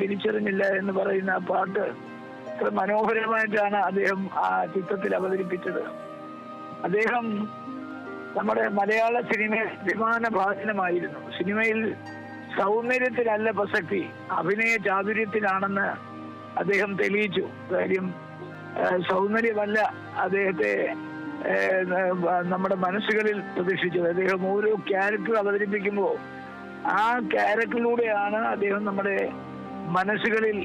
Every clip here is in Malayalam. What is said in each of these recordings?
തിരിച്ചറിഞ്ഞില്ല എന്ന് പറയുന്ന ആ പാട്ട് അത്ര മനോഹരമായിട്ടാണ് അദ്ദേഹം ആ ചിത്രത്തിൽ അവതരിപ്പിച്ചത്. അദ്ദേഹം നമ്മുടെ മലയാള സിനിമയിൽ അഭിമാന ഭാജനമായിരുന്നു. സിനിമയിൽ സൗന്ദര്യത്തിലല്ല പ്രസക്തി, അഭിനയ ചാതുര്യത്തിലാണെന്ന് അദ്ദേഹം തെളിയിച്ചു. കാര്യം സൗന്ദര്യമല്ല അദ്ദേഹത്തെ നമ്മുടെ മനസ്സുകളിൽ പ്രതീക്ഷിച്ചത്. അദ്ദേഹം ഓരോ ക്യാരക്ടർ അവതരിപ്പിക്കുമ്പോൾ ആ ക്യാരക്ടറിലൂടെയാണ് അദ്ദേഹം നമ്മുടെ മനസ്സുകളിൽ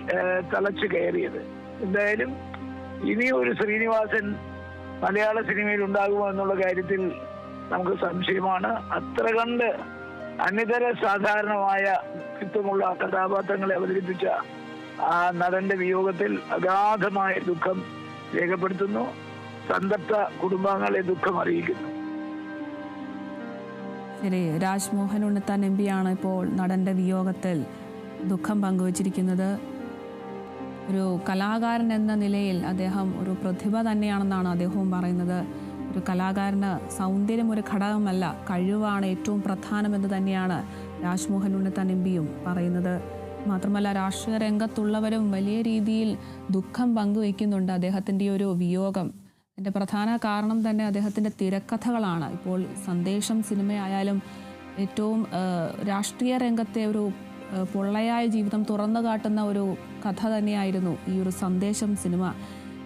തളച്ചു കയറിയത്. എന്തായാലും ഇനിയൊരു ശ്രീനിവാസൻ മലയാള സിനിമയിൽ ഉണ്ടാകുമോ എന്നുള്ള കാര്യത്തിൽ നമുക്ക് സംശയമാണ്. അത്ര കണ്ട് അനിതര സാധാരണമായ വ്യക്തിത്വമുള്ള കഥാപാത്രങ്ങളെ അവതരിപ്പിച്ച ആ നടന്റെ വിയോഗത്തിൽ അഗാധമായ ദുഃഖം രേഖപ്പെടുത്തുന്നു. സന്തപ്ത കുടുംബാംഗങ്ങളെ ദുഃഖം അറിയിക്കുന്നു. ശരി, രാജ്മോഹൻ ഉണ്ണിത്താൻ MP ആണ് ഇപ്പോൾ നടന്റെ വിയോഗത്തിൽ ദുഃഖം പങ്കുവച്ചിരിക്കുന്നത്. ഒരു കലാകാരൻ എന്ന നിലയിൽ അദ്ദേഹം ഒരു പ്രതിഭ തന്നെയാണെന്നാണ് അദ്ദേഹവും പറയുന്നത്. ഒരു കലാകാരന് സൗന്ദര്യം ഒരു ഘടകമല്ല, കഴിവാണ് ഏറ്റവും പ്രധാനമെന്ന് തന്നെയാണ് രാജ്മോഹൻ ഉണ്ണിത്താൻ MPയും പറയുന്നത്. മാത്രമല്ല രാഷ്ട്രീയ രംഗത്തുള്ളവരും വലിയ രീതിയിൽ ദുഃഖം പങ്കുവയ്ക്കുന്നുണ്ട് അദ്ദേഹത്തിൻ്റെ ഒരു വിയോഗം. അതിൻ്റെ പ്രധാന കാരണം തന്നെ അദ്ദേഹത്തിൻ്റെ തിരക്കഥകളാണ്. ഇപ്പോൾ സന്ദേശം സിനിമയായാലും ഏറ്റവും രാഷ്ട്രീയ രംഗത്തെ ഒരു പൊള്ളയായ ജീവിതം തുറന്നു കാട്ടുന്ന ഒരു കഥ തന്നെയായിരുന്നു ഈ ഒരു സന്ദേശം സിനിമ.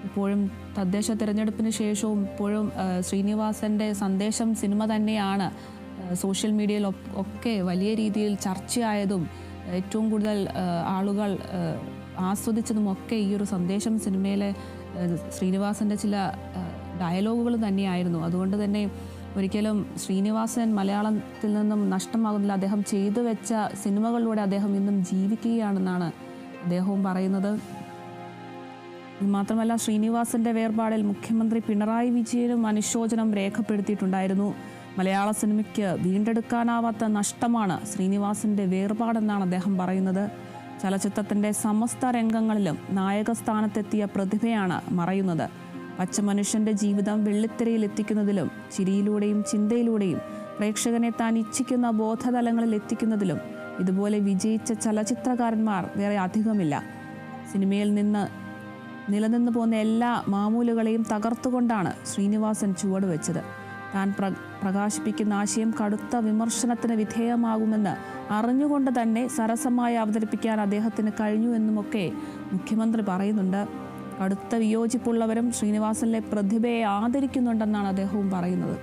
ഇപ്പോഴും തദ്ദേശ തിരഞ്ഞെടുപ്പിന് ശേഷവും ഇപ്പോഴും ശ്രീനിവാസൻ്റെ സന്ദേശം സിനിമ തന്നെയാണ് സോഷ്യൽ മീഡിയയിൽ ഒക്കെ വലിയ രീതിയിൽ ചർച്ചയായതും ഏറ്റവും കൂടുതൽ ആളുകൾ ആസ്വദിച്ചതുമൊക്കെ ഈ ഒരു സന്ദേശം സിനിമയിലെ ശ്രീനിവാസൻ്റെ ചില ഡയലോഗുകൾ തന്നെയായിരുന്നു. അതുകൊണ്ട് തന്നെ ഒരിക്കലും ശ്രീനിവാസൻ മലയാളത്തിൽ നിന്നും നഷ്ടമാകുന്നില്ല. അദ്ദേഹം ചെയ്തു വെച്ച സിനിമകളിലൂടെ അദ്ദേഹം ഇന്നും ജീവിക്കുകയാണെന്നാണ് അദ്ദേഹവും പറയുന്നത്. മാത്രമല്ല ശ്രീനിവാസന്റെ വേർപാടിൽ മുഖ്യമന്ത്രി പിണറായി വിജയനും അനുശോചനം രേഖപ്പെടുത്തിയിട്ടുണ്ടായിരുന്നു. മലയാള സിനിമയ്ക്ക് വീണ്ടെടുക്കാനാവാത്ത നഷ്ടമാണ് ശ്രീനിവാസന്റെ വേർപാടെന്നാണ് അദ്ദേഹം പറയുന്നത്. ചലച്ചിത്രത്തിന്റെ സമസ്ത രംഗങ്ങളിലും നായക സ്ഥാനത്തെത്തിയ പ്രതിഭയാണ് മറയുന്നത്. പച്ചമനുഷ്യന്റെ ജീവിതം വെള്ളിത്തിരയിൽ എത്തിക്കുന്നതിലും ചിരിയിലൂടെയും ചിന്തയിലൂടെയും പ്രേക്ഷകനെ താൻ ഇച്ഛിക്കുന്ന ബോധതലങ്ങളിൽ എത്തിക്കുന്നതിലും ഇതുപോലെ വിജയിച്ച ചലച്ചിത്രകാരന്മാർ വേറെ അധികമില്ല. സിനിമയിൽ നിന്ന് നിലനിന്നു പോകുന്ന എല്ലാ മാമൂലുകളെയും തകർത്തുകൊണ്ടാണ് ശ്രീനിവാസൻ ചുവടുവെച്ചത്. താൻ പ്രകാശിപ്പിക്കുന്ന ആശയം കടുത്ത വിമർശനത്തിന് വിധേയമാകുമെന്ന് അറിഞ്ഞുകൊണ്ട് തന്നെ സരസമായി അവതരിപ്പിക്കാൻ അദ്ദേഹത്തിന് കഴിഞ്ഞു എന്നുമൊക്കെ മുഖ്യമന്ത്രി പറയുന്നുണ്ട്. കടുത്ത വിയോജിപ്പുള്ളവരും ശ്രീനിവാസനിലെ പ്രതിഭയെ ആദരിക്കുന്നുണ്ടെന്നാണ് അദ്ദേഹവും പറയുന്നത്.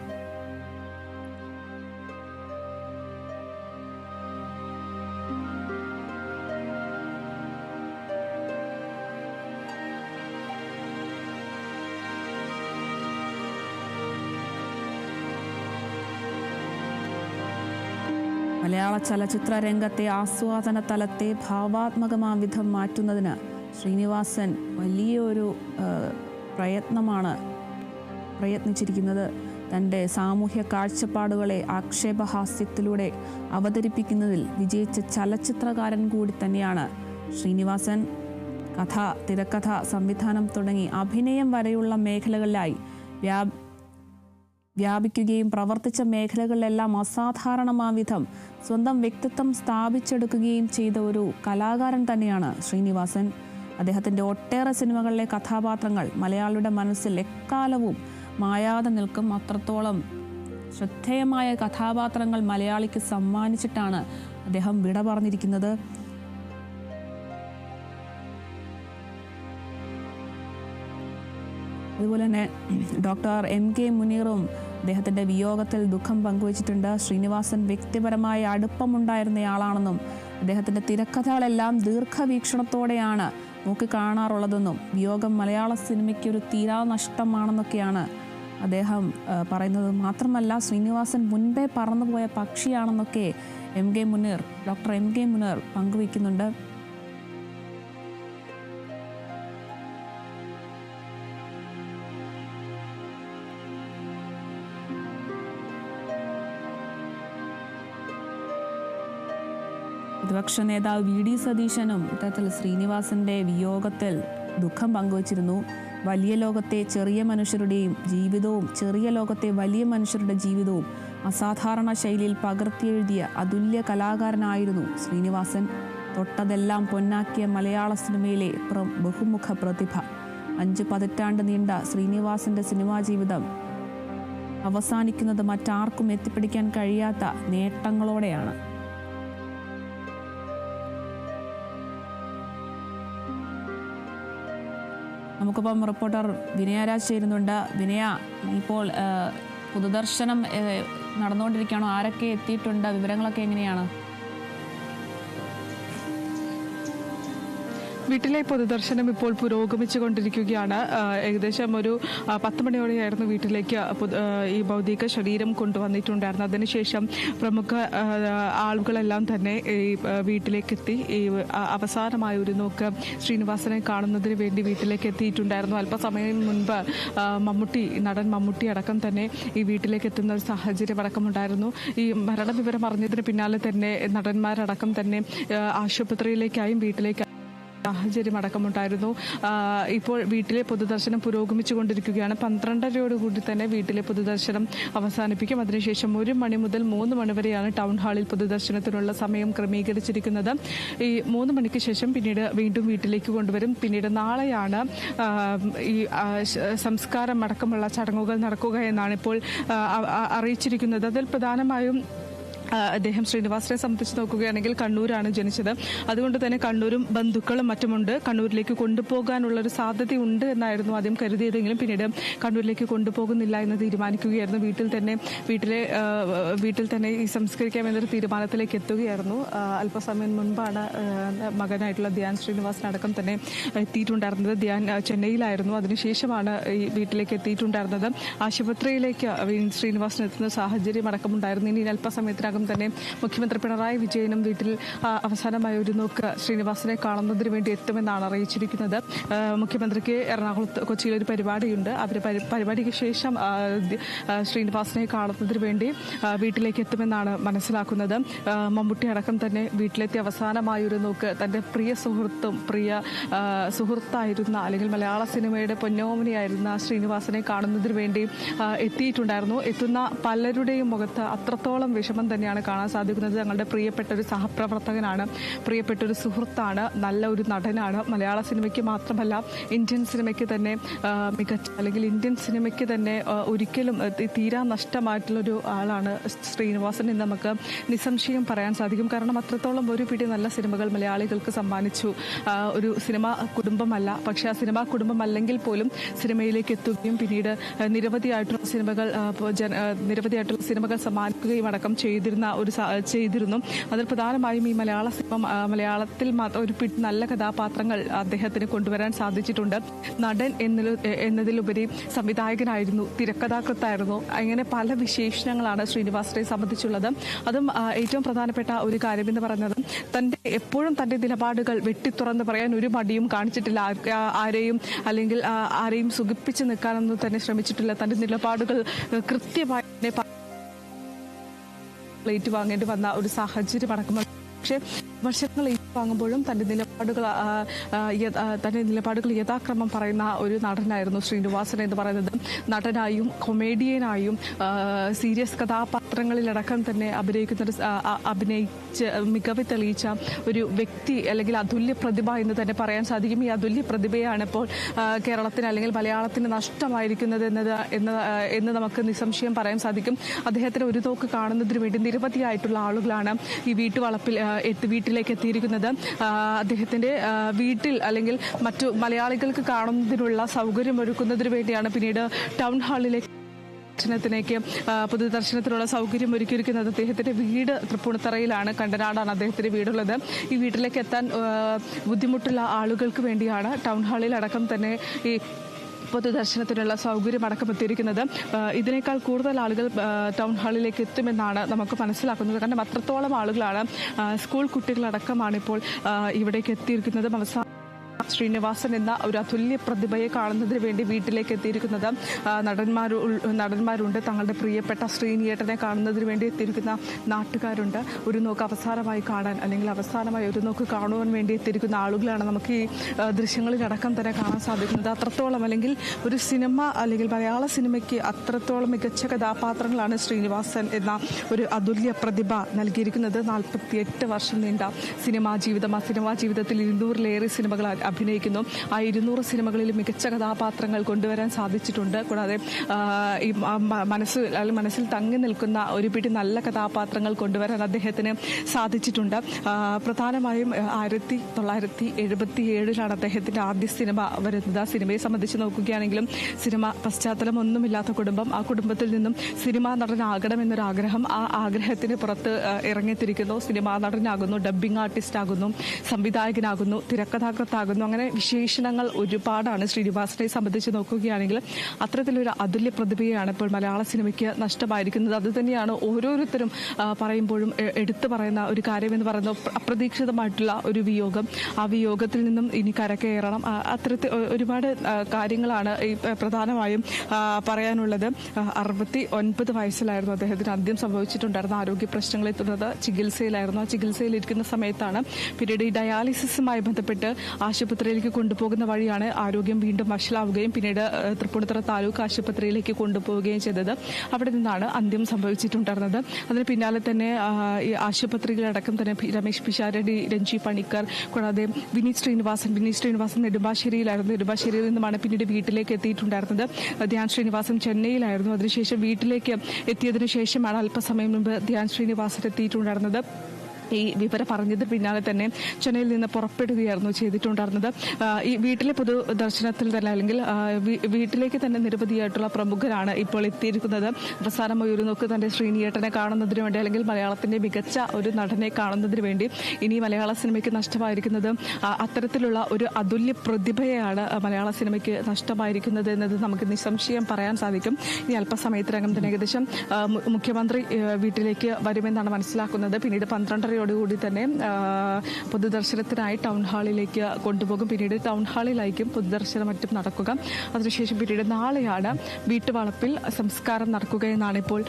മലയാള ചലച്ചിത്ര രംഗത്തെ ആസ്വാദന തലത്തെ ഭാവാത്മകമാം വിധം മാറ്റുന്നതിന് ശ്രീനിവാസൻ വലിയൊരു പ്രയത്നിച്ചിരിക്കുന്നത്. തൻ്റെ സാമൂഹ്യ കാഴ്ചപ്പാടുകളെ ആക്ഷേപഹാസ്യത്തിലൂടെ അവതരിപ്പിക്കുന്നതിൽ വിജയിച്ച ചലച്ചിത്രകാരൻ കൂടി തന്നെയാണ് ശ്രീനിവാസൻ. കഥ, തിരക്കഥ, സംവിധാനം തുടങ്ങി അഭിനയം വരെയുള്ള മേഖലകളിലായി വ്യാപിക്കുകയും പ്രവർത്തിച്ച മേഖലകളിലെല്ലാം അസാധാരണമാം വിധം സ്വന്തം വ്യക്തിത്വം സ്ഥാപിച്ചെടുക്കുകയും ചെയ്ത ഒരു കലാകാരൻ തന്നെയാണ് ശ്രീനിവാസൻ. അദ്ദേഹത്തിൻ്റെ ഒട്ടേറെ സിനിമകളിലെ കഥാപാത്രങ്ങൾ മലയാളിയുടെ മനസ്സിൽ എക്കാലവും മായാതെ നിൽക്കും. അത്രത്തോളം ശ്രദ്ധേയമായ കഥാപാത്രങ്ങൾ മലയാളിക്ക് സമ്മാനിച്ചിട്ടാണ് അദ്ദേഹം വിട പറഞ്ഞിരിക്കുന്നത്. അതുപോലെ തന്നെ ഡോക്ടർ MK മുനീറും അദ്ദേഹത്തിൻ്റെ വിയോഗത്തിൽ ദുഃഖം പങ്കുവച്ചിട്ടുണ്ട്. ശ്രീനിവാസൻ വ്യക്തിപരമായ അടുപ്പമുണ്ടായിരുന്നയാളാണെന്നും അദ്ദേഹത്തിൻ്റെ തിരക്കഥകളെല്ലാം ദീർഘവീക്ഷണത്തോടെയാണ് നോക്കിക്കാണാറുള്ളതെന്നും വിയോഗം മലയാള സിനിമയ്ക്കൊരു തീരാ നഷ്ടമാണെന്നൊക്കെയാണ് അദ്ദേഹം പറയുന്നത്. മാത്രമല്ല ശ്രീനിവാസൻ മുൻപേ പറന്നുപോയ പക്ഷിയാണെന്നൊക്കെ ഡോക്ടർ MK മുനീർ പങ്കുവയ്ക്കുന്നുണ്ട്. പ്രതിപക്ഷ നേതാവ് VD സതീശനും ഇത്തരത്തിൽ ശ്രീനിവാസന്റെ വിയോഗത്തിൽ ദുഃഖം പങ്കുവച്ചിരുന്നു. വലിയ ലോകത്തെ ചെറിയ മനുഷ്യരുടെയും ജീവിതവും ചെറിയ ലോകത്തെ വലിയ മനുഷ്യരുടെ ജീവിതവും അസാധാരണ ശൈലിയിൽ പകർത്തിയെഴുതിയ അതുല്യ കലാകാരനായിരുന്നു ശ്രീനിവാസൻ. തൊട്ടതെല്ലാം പൊന്നാക്കിയ മലയാള സിനിമയിലെ ബഹുമുഖ പ്രതിഭ. 5 പതിറ്റാണ്ട് നീണ്ട ശ്രീനിവാസന്റെ സിനിമാ ജീവിതം അവസാനിക്കുന്നത് മറ്റാർക്കും എത്തിപ്പിടിക്കാൻ കഴിയാത്ത നേട്ടങ്ങളോടെയാണ്. നമുക്കിപ്പം റിപ്പോർട്ടർ വിനയരാജ് ചേരുന്നുണ്ട്. വിനയ, ഇപ്പോൾ പൊതുദർശനം നടന്നുകൊണ്ടിരിക്കുകയാണോ? ആരൊക്കെ എത്തിയിട്ടുണ്ട്? വിവരങ്ങളൊക്കെ എങ്ങനെയാണ്? വീട്ടിലെ പൊതുദർശനം ഇപ്പോൾ പുരോഗമിച്ചു കൊണ്ടിരിക്കുകയാണ്. ഏകദേശം ഒരു 10 മണിയോടെയായിരുന്നു വീട്ടിലേക്ക് ഈ ഭൗതിക ശരീരം കൊണ്ടുവന്നിട്ടുണ്ടായിരുന്നു. അതിനുശേഷം പ്രമുഖ ആളുകളെല്ലാം തന്നെ ഈ വീട്ടിലേക്ക് എത്തി ഈ അവസാനമായ ഒരു നോക്ക് ശ്രീനിവാസനെ കാണുന്നതിന് വേണ്ടി വീട്ടിലേക്ക് എത്തിയിട്ടുണ്ടായിരുന്നു. അല്പസമയം മുൻപ് നടൻ മമ്മൂട്ടി അടക്കം തന്നെ ഈ വീട്ടിലേക്ക് എത്തുന്ന ഒരു സാഹചര്യം അടക്കമുണ്ടായിരുന്നു. ഈ മരണവിവരം അറിഞ്ഞതിന് പിന്നാലെ തന്നെ നടന്മാരടക്കം തന്നെ ആശുപത്രിയിലേക്കായും വീട്ടിലേക്ക് സാഹചര്യം അടക്കമുണ്ടായിരുന്നു. ഇപ്പോൾ വീട്ടിലെ പൊതുദർശനം പുരോഗമിച്ചുകൊണ്ടിരിക്കുകയാണ്. 12:30 തന്നെ വീട്ടിലെ പൊതുദർശനം അവസാനിപ്പിക്കും. അതിനുശേഷം 1 മണി മുതൽ 3 മണി വരെയാണ് ടൗൺ ഹാളിൽ പൊതുദർശനത്തിനുള്ള സമയം ക്രമീകരിച്ചിരിക്കുന്നത്. ഈ 3 മണിക്ക് ശേഷം പിന്നീട് വീണ്ടും വീട്ടിലേക്ക് കൊണ്ടുവരും. പിന്നീട് നാളെയാണ് ഈ സംസ്കാരം അടക്കമുള്ള ചടങ്ങുകൾ നടക്കുക എന്നാണ് ഇപ്പോൾ അറിയിച്ചിരിക്കുന്നത്. അതിൽ പ്രധാനമായും അദ്ദേഹം ശ്രീനിവാസനെ സംബന്ധിച്ച് നോക്കുകയാണെങ്കിൽ കണ്ണൂരാണ് ജനിച്ചത്. അതുകൊണ്ട് തന്നെ കണ്ണൂരും ബന്ധുക്കളും മറ്റുമുണ്ട്. കണ്ണൂരിലേക്ക് കൊണ്ടുപോകാനുള്ളൊരു സാധ്യതയുണ്ട് എന്നായിരുന്നു ആദ്യം കരുതിയതെങ്കിലും പിന്നീട് കണ്ണൂരിലേക്ക് കൊണ്ടുപോകുന്നില്ല എന്ന് തീരുമാനിക്കുകയായിരുന്നു. വീട്ടിൽ തന്നെ ഈ സംസ്കരിക്കാമെന്നൊരു തീരുമാനത്തിലേക്ക് എത്തുകയായിരുന്നു. അല്പസമയം മുൻപാണ് മകനായിട്ടുള്ള ധ്യാൻ ശ്രീനിവാസനടക്കം തന്നെ എത്തിയിട്ടുണ്ടായിരുന്നത്. ധ്യാൻ ചെന്നൈയിലായിരുന്നു. അതിനുശേഷമാണ് ഈ വീട്ടിലേക്ക് എത്തിയിട്ടുണ്ടായിരുന്നത്. ആശുപത്രിയിലേക്ക് ശ്രീനിവാസൻ എത്തുന്ന സാഹചര്യം അടക്കമുണ്ടായിരുന്നു. ഇനി അല്പസമയത്തിനകം തന്നെ മുഖ്യമന്ത്രി പിണറായി വിജയനും വീട്ടിൽ അവസാനമായ ഒരു നോക്ക് ശ്രീനിവാസനെ കാണുന്നതിന് വേണ്ടി എത്തുമെന്നാണ് അറിയിച്ചിരിക്കുന്നത്. മുഖ്യമന്ത്രിക്ക് കൊച്ചിയിൽ ഒരു പരിപാടിയുണ്ട്. പരിപാടിക്ക് ശേഷം ശ്രീനിവാസനെ കാണുന്നതിന് വേണ്ടി വീട്ടിലേക്ക് എത്തുമെന്നാണ് മനസ്സിലാക്കുന്നത്. മമ്മൂട്ടി അടക്കം തന്നെ വീട്ടിലെത്തി അവസാനമായ ഒരു നോക്ക് തന്റെ പ്രിയ സുഹൃത്തായിരുന്ന അല്ലെങ്കിൽ മലയാള സിനിമയുടെ പൊന്നോമനിയായിരുന്ന ശ്രീനിവാസനെ കാണുന്നതിന് വേണ്ടി എത്തിയിട്ടുണ്ടായിരുന്നു. എത്തുന്ന പലരുടെയും മുഖത്ത് അത്രത്തോളം വിഷമം തന്നെയാണ് കാണാൻ സാധിക്കുന്നത്. തങ്ങളുടെ പ്രിയപ്പെട്ട ഒരു സഹപ്രവർത്തകനാണ്, പ്രിയപ്പെട്ട ഒരു സുഹൃത്താണ്, നല്ല ഒരു നടനാണ്. മലയാള സിനിമയ്ക്ക് മാത്രമല്ല ഇന്ത്യൻ സിനിമയ്ക്ക് തന്നെ മികച്ച അല്ലെങ്കിൽ ഇന്ത്യൻ സിനിമയ്ക്ക് തന്നെ ഒരിക്കലും തീരാ നഷ്ടമായിട്ടുള്ളൊരു ആളാണ് ശ്രീനിവാസൻ എന്ന് നമുക്ക് നിസ്സംശയം പറയാൻ സാധിക്കും. കാരണം അത്രത്തോളം ഒരു പിടി നല്ല സിനിമകൾ മലയാളികൾക്ക് സമ്മാനിച്ചു. ഒരു സിനിമ കുടുംബമല്ല, പക്ഷെ ആ സിനിമാ കുടുംബമല്ലെങ്കിൽ പോലും സിനിമയിലേക്ക് എത്തുകയും പിന്നീട് നിരവധിയായിട്ടുള്ള സിനിമകൾ സമ്മാനിക്കുകയും അടക്കം ചെയ്തിരുന്നു. അതിൽ പ്രധാനമായും ഈ മലയാളത്തിൽ മാത്രം ഒരു പിടി നല്ല കഥാപാത്രങ്ങൾ അദ്ദേഹത്തിന് കൊണ്ടുവരാൻ സാധിച്ചിട്ടുണ്ട്. നടൻ എന്നതിലുപരി സംവിധായകനായിരുന്നു, തിരക്കഥാകൃത്തായിരുന്നു. അങ്ങനെ പല വിശേഷണങ്ങളാണ് ശ്രീനിവാസനെ സംബന്ധിച്ചുള്ളത്. അതും ഏറ്റവും പ്രധാനപ്പെട്ട ഒരു കാര്യമെന്ന് പറയുന്നത് എപ്പോഴും തന്റെ നിലപാടുകൾ വെട്ടിത്തുറന്ന് പറയാൻ ഒരു മടിയും കാണിച്ചിട്ടില്ല. ആരെയും സുഖിപ്പിച്ച് നിൽക്കാനൊന്നും തന്നെ ശ്രമിച്ചിട്ടില്ല. തന്റെ നിലപാടുകൾ കൃത്യമായി ഏറ്റുവാങ്ങേണ്ടി വന്ന ഒരു സാഹചര്യം അടക്കമുണ്ട്. പക്ഷേ വർഷങ്ങൾ ഏറ്റുവാങ്ങുമ്പോഴും തന്റെ നിലപാടുകൾ യഥാക്രമം പറയുന്ന ഒരു നടനായിരുന്നു ശ്രീനിവാസൻ എന്ന് പറയുന്നത്. നടനായും കൊമേഡിയനായും സീരിയസ് കഥാപാത്രങ്ങളിലടക്കം തന്നെ അഭിനയിച്ച് മികവ് തെളിയിച്ച ഒരു വ്യക്തി അല്ലെങ്കിൽ അതുല്യ പ്രതിഭ എന്ന് തന്നെ പറയാൻ സാധിക്കും. ഈ അതുല്യ പ്രതിഭയാണ് ഇപ്പോൾ കേരളത്തിന് അല്ലെങ്കിൽ മലയാളത്തിന് നഷ്ടമായിരിക്കുന്നത് എന്ന് നമുക്ക് നിസ്സംശയം പറയാൻ സാധിക്കും. അദ്ദേഹത്തിന് ഒരു നോക്ക് കാണുന്നതിന് വേണ്ടി നിരവധിയായിട്ടുള്ള ആളുകളാണ് ഈ വീട്ടിലേക്ക് എത്തിയിരിക്കുന്നത്. അദ്ദേഹത്തിന്റെ വീട്ടിൽ അല്ലെങ്കിൽ മറ്റു മലയാളികൾക്ക് കാണുന്നതിനുള്ള സൗകര്യം ഒരുക്കുന്നതിന് വേണ്ടിയാണ് പിന്നീട് ടൗൺ ഹാളിലേക്ക് പൊതുദർശനത്തിനുള്ള സൗകര്യം ഒരുക്കിയിരിക്കുന്നത്. അദ്ദേഹത്തിന്റെ വീട് തൃപ്പൂണിത്തറയിലാണ്, കണ്ടനാടാണ് അദ്ദേഹത്തിന്റെ വീടുള്ളത്. ഈ വീട്ടിലേക്ക് എത്താൻ ബുദ്ധിമുട്ടുള്ള ആളുകൾക്ക് വേണ്ടിയാണ് ടൗൺ ഹാളിൽ അടക്കം തന്നെ ഈ പൊതുദർശനത്തിനുള്ള സൗകര്യം അടക്കമെത്തിയിരിക്കുന്നത്. ഇതിനേക്കാൾ കൂടുതൽ ആളുകൾ ടൗൺ ഹാളിലേക്ക് എത്തുമെന്നാണ് നമുക്ക് മനസ്സിലാക്കുന്നത്. കാരണം അത്രത്തോളം ആളുകളാണ്, സ്കൂൾ കുട്ടികളടക്കമാണ് ഇപ്പോൾ ഇവിടേക്ക് എത്തിയിരിക്കുന്നത്. ശ്രീനിവാസൻ എന്ന ഒരു അതുല്യ പ്രതിഭയെ കാണുന്നതിന് വേണ്ടി വീട്ടിലേക്ക് എത്തിയിരിക്കുന്നത് നടന്മാരുണ്ട്. തങ്ങളുടെ പ്രിയപ്പെട്ട ശ്രീനിയേട്ടനെ കാണുന്നതിന് വേണ്ടി എത്തിയിരിക്കുന്ന നാട്ടുകാരുണ്ട്. ഒരു നോക്ക് അവസാനമായി കാണാൻ, അല്ലെങ്കിൽ അവസാനമായി ഒരു നോക്ക് കാണുവാൻ വേണ്ടി എത്തിയിരിക്കുന്ന ആളുകളാണ് നമുക്ക് ഈ ദൃശ്യങ്ങളിലടക്കം തന്നെ കാണാൻ സാധിക്കുന്നത്. അത്രത്തോളം, അല്ലെങ്കിൽ ഒരു സിനിമ, അല്ലെങ്കിൽ മലയാള സിനിമയ്ക്ക് അത്രത്തോളം മികച്ച കഥാപാത്രങ്ങളാണ് ശ്രീനിവാസൻ എന്ന ഒരു അതുല്യ പ്രതിഭ നൽകിയിരിക്കുന്നത്. 48 വർഷം നീണ്ട സിനിമാ ജീവിതം. ആ സിനിമാ ജീവിതത്തിൽ 200-ലേറെ സിനിമകൾ അഭിനയിക്കുന്നു. ആ 200 സിനിമകളിൽ മികച്ച കഥാപാത്രങ്ങൾ കൊണ്ടുവരാൻ സാധിച്ചിട്ടുണ്ട്. കൂടാതെ ഈ മനസ്സിൽ തങ്ങി നിൽക്കുന്ന ഒരു പിടി നല്ല കഥാപാത്രങ്ങൾ കൊണ്ടുവരാൻ അദ്ദേഹത്തിന് സാധിച്ചിട്ടുണ്ട്. പ്രധാനമായും 1977 അദ്ദേഹത്തിന്റെ ആദ്യ സിനിമ വരുന്നത്. ആ സിനിമയെ സംബന്ധിച്ച് നോക്കുകയാണെങ്കിലും സിനിമ പശ്ചാത്തലം ഒന്നുമില്ലാത്ത കുടുംബം, ആ കുടുംബത്തിൽ നിന്നും സിനിമാ നടനാകണമെന്നൊരാഗ്രഹം, ആ ആഗ്രഹത്തിന് പുറത്ത് ഇറങ്ങിത്തിരിക്കുന്നു. സിനിമാ നടനാകുന്നു, ഡബ്ബിംഗ് ആർട്ടിസ്റ്റ് ആകുന്നു, സംവിധായകനാകുന്നു, തിരക്കഥാകൃത്താകുന്നു. അങ്ങനെ വിശേഷണങ്ങൾ ഒരുപാടാണ് ശ്രീനിവാസനെ സംബന്ധിച്ച് നോക്കുകയാണെങ്കിൽ. അത്തരത്തിലൊരു അതുല്യ പ്രതിഭയാണ് ഇപ്പോൾ മലയാള സിനിമയ്ക്ക് നഷ്ടമായിരിക്കുന്നത്. അതുതന്നെയാണ് ഓരോരുത്തരും പറയുമ്പോഴും എടുത്തു പറയുന്ന ഒരു കാര്യമെന്ന് പറയുന്നത് അപ്രതീക്ഷിതമായിട്ടുള്ള ഒരു വിയോഗം. ആ വിയോഗത്തിൽ നിന്നും ഇനി കരകയറണം. അത്തരത്തിൽ ഒരുപാട് കാര്യങ്ങളാണ് ഈ പ്രധാനമായും പറയാനുള്ളത്. 69 വയസ്സിലായിരുന്നു അദ്ദേഹത്തിന് അന്ത്യം സംഭവിച്ചിട്ടുണ്ടായിരുന്ന. ആരോഗ്യ പ്രശ്നങ്ങളെ തുടർന്ന് ചികിത്സയിലായിരുന്നു. ആ ചികിത്സയിലിരിക്കുന്ന സമയത്താണ് പിന്നീട് ഈ ഡയാലിസിസുമായി ബന്ധപ്പെട്ട് ആശുപത്രിയിലേക്ക് കൊണ്ടുപോകുന്ന വഴിയാണ് ആരോഗ്യം വീണ്ടും വഷളാവുകയും പിന്നീട് തൃപ്പൂണിത്തുറ താലൂക്ക് ആശുപത്രിയിലേക്ക് കൊണ്ടുപോവുകയും ചെയ്തത്. അവിടെ നിന്നാണ് അന്ത്യം സംഭവിച്ചിട്ടുണ്ടായിരുന്നത്. അതിന് പിന്നാലെ തന്നെ ഈ ആശുപത്രികളടക്കം തന്നെ രമേശ് പിഷാരടി, രഞ്ജി പണിക്കർ, കൂടാതെ വിനീത് ശ്രീനിവാസൻ നെടുമ്പാശ്ശേരിയിലായിരുന്നു. നെടുമ്പാശ്ശേരിയിൽ നിന്നുമാണ് പിന്നീട് വീട്ടിലേക്ക് എത്തിയിട്ടുണ്ടായിരുന്നത്. ധ്യാൻ ശ്രീനിവാസൻ ചെന്നൈയിലായിരുന്നു. അതിനുശേഷം വീട്ടിലേക്ക് എത്തിയതിനു ശേഷമാണ് അല്പസമയം മുമ്പ് ധ്യാൻ ശ്രീനിവാസൻ എത്തിയിട്ടുണ്ടായിരുന്നത്. ഈ വിവരം പറഞ്ഞതിന് പിന്നാലെ തന്നെ ചെന്നൈയിൽ നിന്ന് പുറപ്പെടുകയായിരുന്നു ചെയ്തിട്ടുണ്ടായിരുന്നത്. ഈ വീട്ടിലെ പൊതുദർശനത്തിൽ തന്നെ, അല്ലെങ്കിൽ വീട്ടിലേക്ക് തന്നെ നിരവധിയായിട്ടുള്ള പ്രമുഖരാണ് ഇപ്പോൾ എത്തിയിരിക്കുന്നത്. അവസാനമായി ഒരു നോക്ക് തന്റെ ശ്രീനിയേട്ടനെ കാണുന്നതിന് വേണ്ടി, അല്ലെങ്കിൽ മലയാളത്തിന്റെ മികച്ച ഒരു നടനെ കാണുന്നതിന് വേണ്ടി. ഇനി മലയാള സിനിമയ്ക്ക് നഷ്ടമായിരിക്കുന്നത് അത്തരത്തിലുള്ള ഒരു അതുല്യ പ്രതിഭയാണ് മലയാള സിനിമയ്ക്ക് നഷ്ടമായിരിക്കുന്നത് എന്നത് നമുക്ക് നിസ്സംശയം പറയാൻ സാധിക്കും. ഇനി അല്പസമയത്തിനകം തന്നെ ഏകദേശം മുഖ്യമന്ത്രി വീട്ടിലേക്ക് വരുമെന്നാണ് മനസ്സിലാക്കുന്നത്. പിന്നീട് 12:30 തന്നെ പൊതുദർശനത്തിനായി ടൗൺ ഹാളിലേക്ക് കൊണ്ടുപോകും. പിന്നീട് ടൗൺ ഹാളിലായിരിക്കും പൊതുദർശനം മറ്റും നടക്കുക. അതിനുശേഷം പിന്നീട് നാളെയാണ് വീട്ടുവളപ്പിൽ സംസ്കാരം നടക്കുക എന്നാണ് ഇപ്പോൾ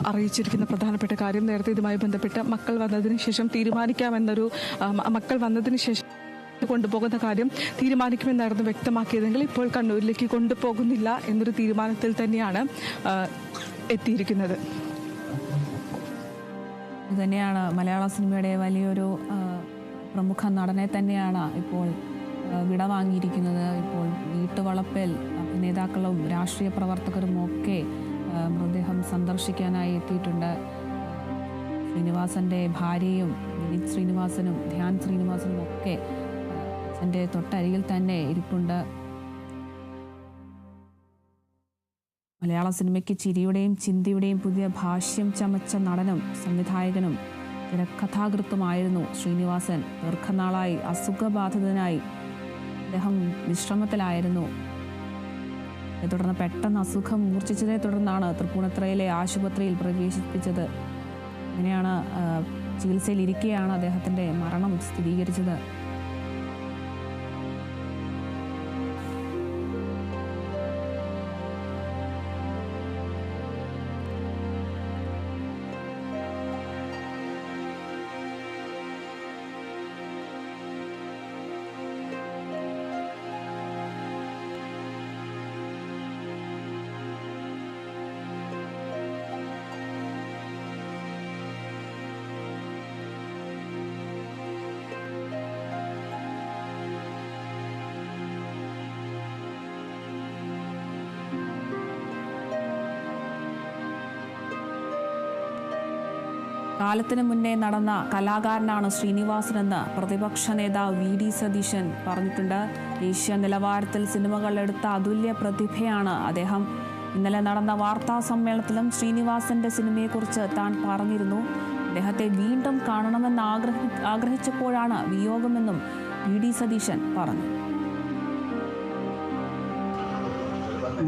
അറിയിച്ചിരിക്കുന്ന പ്രധാനപ്പെട്ട കാര്യം. നേരത്തെ ഇതുമായി ബന്ധപ്പെട്ട് മക്കൾ വന്നതിന് ശേഷം കൊണ്ടുപോകുന്ന കാര്യം തീരുമാനിക്കുമെന്നായിരുന്നു വ്യക്തമാക്കിയതെങ്കിൽ ഇപ്പോൾ കണ്ണൂരിലേക്ക് കൊണ്ടുപോകുന്നില്ല എന്നൊരു തീരുമാനത്തിൽ തന്നെയാണ് എത്തിയിരിക്കുന്നത്. ഇതുതന്നെയാണ് മലയാള സിനിമയുടെ വലിയൊരു പ്രമുഖ നടനെ തന്നെയാണ് ഇപ്പോൾ വിടവാങ്ങിയിരിക്കുന്നത്. ഇപ്പോൾ വീട്ടുവളപ്പിൽ നേതാക്കളും രാഷ്ട്രീയ പ്രവർത്തകരും ഒക്കെ മൃതദേഹം സന്ദർശിക്കാനായി എത്തിയിട്ടുണ്ട്. ശ്രീനിവാസന്റെ ഭാര്യയും വിനീത് ശ്രീനിവാസനും ധ്യാൻ ശ്രീനിവാസനും ഒക്കെ അച്ഛൻ്റെ തൊട്ടരികിൽ തന്നെ ഇരിപ്പുണ്ട്. മലയാള സിനിമയ്ക്ക് ചിരിയുടെയും ചിന്തയുടെയും പുതിയ ഭാഷ്യം ചമച്ച നടനും സംവിധായകനും തിരക്കഥാകൃത്തുമായിരുന്നു ശ്രീനിവാസൻ. ദീർഘനാളായി അസുഖബാധിതനായി അദ്ദേഹം വിശ്രമത്തിലായിരുന്നു. തുടർന്ന് പെട്ടെന്ന് അസുഖം മൂർച്ഛിച്ചതിനെ തുടർന്നാണ് തൃപ്പൂണിത്തുറയിലെ ആശുപത്രിയിൽ പ്രവേശിപ്പിച്ചത്. അങ്ങനെയാണ് ചികിത്സയിലിരിക്കെയാണ് അദ്ദേഹത്തിൻ്റെ മരണം സ്ഥിരീകരിച്ചത്. കാലത്തിന് മുന്നേ നടന്ന കലാകാരനാണ് ശ്രീനിവാസനെന്ന് പ്രതിപക്ഷ നേതാവ് VD സതീശൻ പറഞ്ഞിട്ടുണ്ട്. ദേശീയ നിലവാരത്തിൽ സിനിമകൾ എടുത്ത അതുല്യ പ്രതിഭയാണ് അദ്ദേഹം. ഇന്നലെ നടന്ന വാർത്താ സമ്മേളനത്തിലും ശ്രീനിവാസന്റെ സിനിമയെക്കുറിച്ച് താൻ പറഞ്ഞിരുന്നു. അദ്ദേഹത്തെ വീണ്ടും കാണണമെന്ന് ആഗ്രഹിച്ചപ്പോഴാണ് വിയോഗമെന്നും VD സതീശൻ പറഞ്ഞു.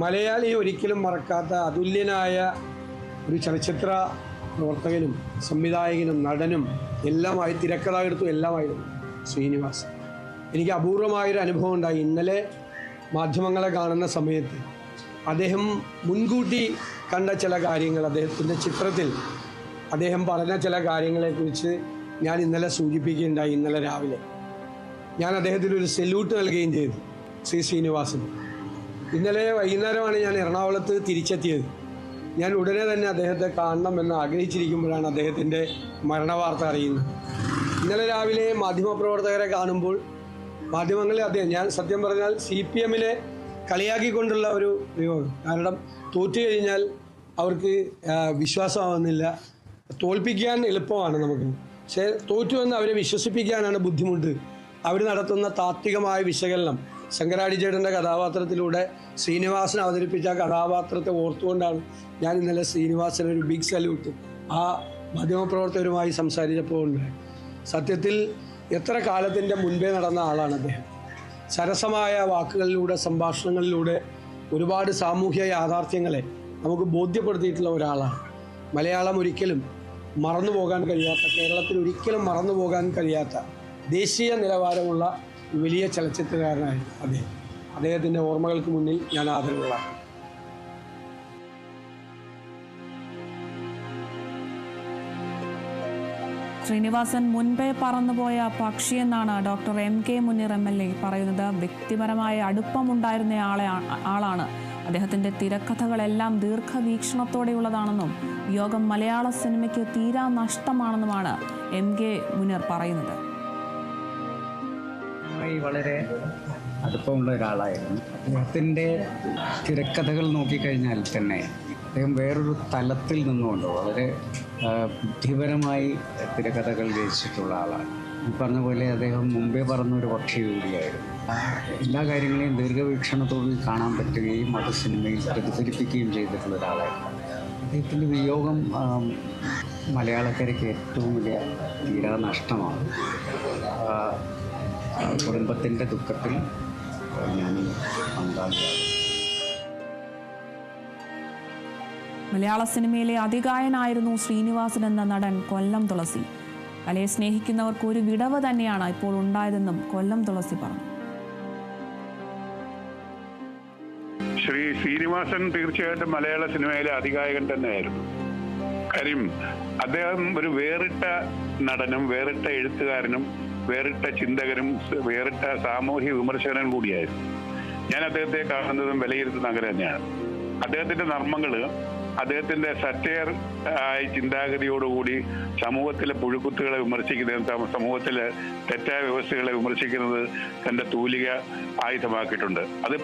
മലയാളി ഒരിക്കലും മറക്കാത്ത അതുല്യനായ ഒരു ചലച്ചിത്ര പ്രവർത്തകനും സംവിധായകനും നടനും എല്ലാമായി തിരക്കഥാകൃത്തും എല്ലാമായിരുന്നു ശ്രീനിവാസൻ. എനിക്ക് അപൂർവമായൊരു അനുഭവം ഉണ്ടായി. ഇന്നലെ മാധ്യമങ്ങളെ കാണുന്ന സമയത്ത് അദ്ദേഹം മുൻകൂട്ടി കണ്ട ചില കാര്യങ്ങൾ, അദ്ദേഹത്തിൻ്റെ ചിത്രത്തിൽ അദ്ദേഹം പറഞ്ഞ ചില കാര്യങ്ങളെക്കുറിച്ച് ഞാൻ ഇന്നലെ സൂചിപ്പിക്കുകയുണ്ടായി. ഇന്നലെ രാവിലെ ഞാൻ അദ്ദേഹത്തിനൊരു സെല്യൂട്ട് നൽകുകയും ചെയ്തു, ശ്രീനിവാസൻ. ഇന്നലെ വൈകുന്നേരമാണ് ഞാൻ എറണാകുളത്ത് തിരിച്ചെത്തിയത്. ഞാൻ ഉടനെ തന്നെ അദ്ദേഹത്തെ കാണണമെന്ന് ആഗ്രഹിച്ചിരിക്കുമ്പോഴാണ് അദ്ദേഹത്തിൻ്റെ മരണവാർത്ത അറിയുന്നത്. ഇന്നലെ രാവിലെ മാധ്യമപ്രവർത്തകരെ കാണുമ്പോൾ മാധ്യമങ്ങളിൽ ഞാൻ സത്യം പറഞ്ഞാൽ CPM-നെ കളിയാക്കിക്കൊണ്ടുള്ള ഒരു പ്രയോഗം. കാരണം തോറ്റു കഴിഞ്ഞാൽ അവർക്ക് വിശ്വാസമാവുന്നില്ല. തോൽപ്പിക്കാൻ എളുപ്പമാണ് നമുക്ക്, പക്ഷേ തോറ്റുവെന്ന് അവരെ വിശ്വസിപ്പിക്കാനാണ് ബുദ്ധിമുട്ട്. അവർ നടത്തുന്ന താത്വികമായ വിശകലനം ശങ്കരാടിച്ചേട്ടൻ്റെ കഥാപാത്രത്തിലൂടെ ശ്രീനിവാസൻ അവതരിപ്പിച്ച കഥാപാത്രത്തെ ഓർത്തുകൊണ്ടാണ് ഞാൻ ഇന്നലെ ശ്രീനിവാസന് ഒരു ബിഗ് സല്യൂട്ട് ആ മാധ്യമപ്രവർത്തകരുമായി സംസാരിച്ചപ്പോൾ ഉണ്ടായി. സത്യത്തിൽ എത്ര കാലത്തിൻ്റെ മുൻപേ നടന്ന ആളാണ് അദ്ദേഹം. സരസമായ വാക്കുകളിലൂടെ, സംഭാഷണങ്ങളിലൂടെ ഒരുപാട് സാമൂഹ്യ യാഥാർത്ഥ്യങ്ങളെ നമുക്ക് ബോധ്യപ്പെടുത്തിയിട്ടുള്ള ഒരാളാണ്. മലയാളം ഒരിക്കലും മറന്നു പോകാൻ കഴിയാത്ത, കേരളത്തിൽ ഒരിക്കലും മറന്നു പോകാൻ കഴിയാത്ത ദേശീയ നിലവാരമുള്ള വലിയ ചലച്ചിത്രകാരനായിരുന്നു അദ്ദേഹം. അദ്ദേഹത്തിൻ്റെ ഓർമ്മകൾക്ക് മുന്നിൽ ഞാൻ ആദരവുള്ളതാണ്. ശ്രീനിവാസൻ മുൻപേ പറന്നുപോയ പക്ഷിയെന്നാണ് ഡോക്ടർ MK മുനീർ MLA പറയുന്നത്. വ്യക്തിപരമായ അടുപ്പമുണ്ടായിരുന്ന ആളാണ്. അദ്ദേഹത്തിൻ്റെ തിരക്കഥകളെല്ലാം ദീർഘവീക്ഷണത്തോടെയുള്ളതാണെന്നും വിയോഗം മലയാള സിനിമയ്ക്ക് തീരാ നഷ്ടമാണെന്നുമാണ് MK മുനീർ പറയുന്നത്. വളരെ അടുപ്പമുള്ള ഒരാളായിരുന്നു. അദ്ദേഹത്തിൻ്റെ തിരക്കഥകൾ നോക്കിക്കഴിഞ്ഞാൽ തന്നെ അദ്ദേഹം വേറൊരു തലത്തിൽ നിന്നുകൊണ്ട് വളരെ ബുദ്ധിപരമായി തിരക്കഥകൾ രചിച്ചിട്ടുള്ള ആളാണ്. ഈ പറഞ്ഞ പോലെ അദ്ദേഹം മുമ്പേ പറഞ്ഞൊരു പക്ഷി കൂടിയായിരുന്നു. എല്ലാ കാര്യങ്ങളെയും ദീർഘവീക്ഷണത്തോടെ കാണാൻ പറ്റുകയും അത് സിനിമയിൽ പ്രതിഫലിപ്പിക്കുകയും ചെയ്തിട്ടുള്ള ഒരാളായിരുന്നു. അദ്ദേഹത്തിൻ്റെ വിയോഗം മലയാളക്കരയ്ക്ക് ഏറ്റവും വലിയ തീരാ നഷ്ടമാണ്. കുടുംബത്തിൻ്റെ ദുഃഖത്തിൽ ഞാൻ പങ്കാളിയാണ്. മലയാള സിനിമയിലെ അതികായനായിരുന്നു ശ്രീനിവാസൻ എന്ന നടൻ കൊല്ലം തുളസി. കലയെ സ്നേഹിക്കുന്നവർക്ക് ഒരു വിടവ് തന്നെയാണ് ഇപ്പോൾ ഉണ്ടായതെന്നും കൊല്ലം തുളസി പറഞ്ഞു. ശ്രീനിവാസൻ തീർച്ചയായിട്ടും മലയാള സിനിമയിലെ അതികായകൻ തന്നെയായിരുന്നു. കാര്യം അദ്ദേഹം ഒരു വേറിട്ട നടനും വേറിട്ട എഴുത്തുകാരനും വേറിട്ട ചിന്തകനും വേറിട്ട സാമൂഹ്യ വിമർശകനും കൂടിയായിരുന്നു. ഞാൻ അദ്ദേഹത്തെ കാണുന്നതും വിലയിരുത്തുന്ന അങ്ങനെ തന്നെയാണ്. അദ്ദേഹത്തിന്റെ നർമ്മങ്ങള്, അദ്ദേഹത്തിന്റെ സറ്റയർ ആയ ചിന്താഗതിയോടുകൂടി സമൂഹത്തിലെ പുഴുക്കുത്തുകളെ വിമർശിക്കുന്നത്, സമൂഹത്തിലെ തെറ്റായ വ്യവസ്ഥകളെ വിമർശിക്കുന്നത് തന്റെ തൂലിക ആയുധമാക്കിയിട്ടുണ്ട്. അത്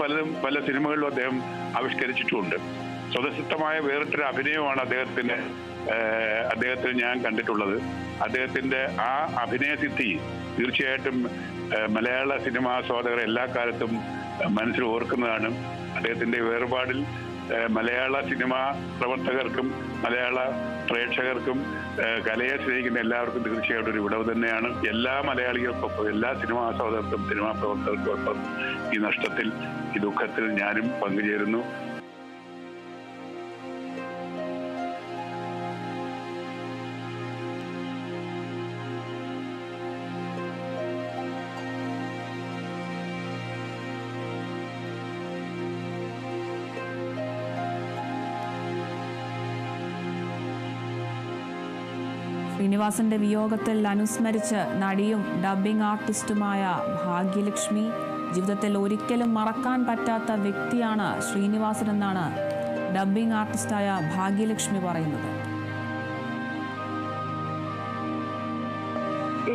പല സിനിമകളിലും അദ്ദേഹം ആവിഷ്കരിച്ചിട്ടുമുണ്ട്. സ്വതസിദ്ധമായ വേറിട്ടൊരു അഭിനയമാണ് അദ്ദേഹത്തിന് ഞാൻ കണ്ടിട്ടുള്ളത്. അദ്ദേഹത്തിന്റെ ആ അഭിനയസിദ്ധി തീർച്ചയായിട്ടും മലയാള സിനിമാസ്വാദകർ എല്ലാ കാലത്തും മനസ്സിൽ ഓർക്കുന്നതാണ്. അദ്ദേഹത്തിന്റെ വേർപാടിൽ മലയാള സിനിമാ പ്രവർത്തകർക്കും മലയാള പ്രേക്ഷകർക്കും കലയെ സ്നേഹിക്കുന്ന എല്ലാവർക്കും തീർച്ചയായിട്ടും ഒരു വിടവ് തന്നെയാണ്. എല്ലാ മലയാളികൾക്കൊപ്പം, എല്ലാ സിനിമാ ആസ്വാദകർക്കും സിനിമാ പ്രവർത്തകർക്കൊപ്പം ഈ നഷ്ടത്തിൽ, ഈ ദുഃഖത്തിൽ ഞാനും പങ്കുചേരുന്നു. ശ്രീനിവാസന്റെ വിയോഗത്തിൽ അനുസ്മരിച്ച് നടിയും ഡബ്ബിംഗ് ആർട്ടിസ്റ്റുമായ ഭാഗ്യലക്ഷ്മി, ജീവിതത്തിൽ ഒരിക്കലും മറക്കാൻ പറ്റാത്ത വ്യക്തിയാണ് ശ്രീനിവാസൻ എന്നാണ് ഡബ്ബിംഗ് ആർട്ടിസ്റ്റായ ഭാഗ്യലക്ഷ്മി പറയുന്നത്.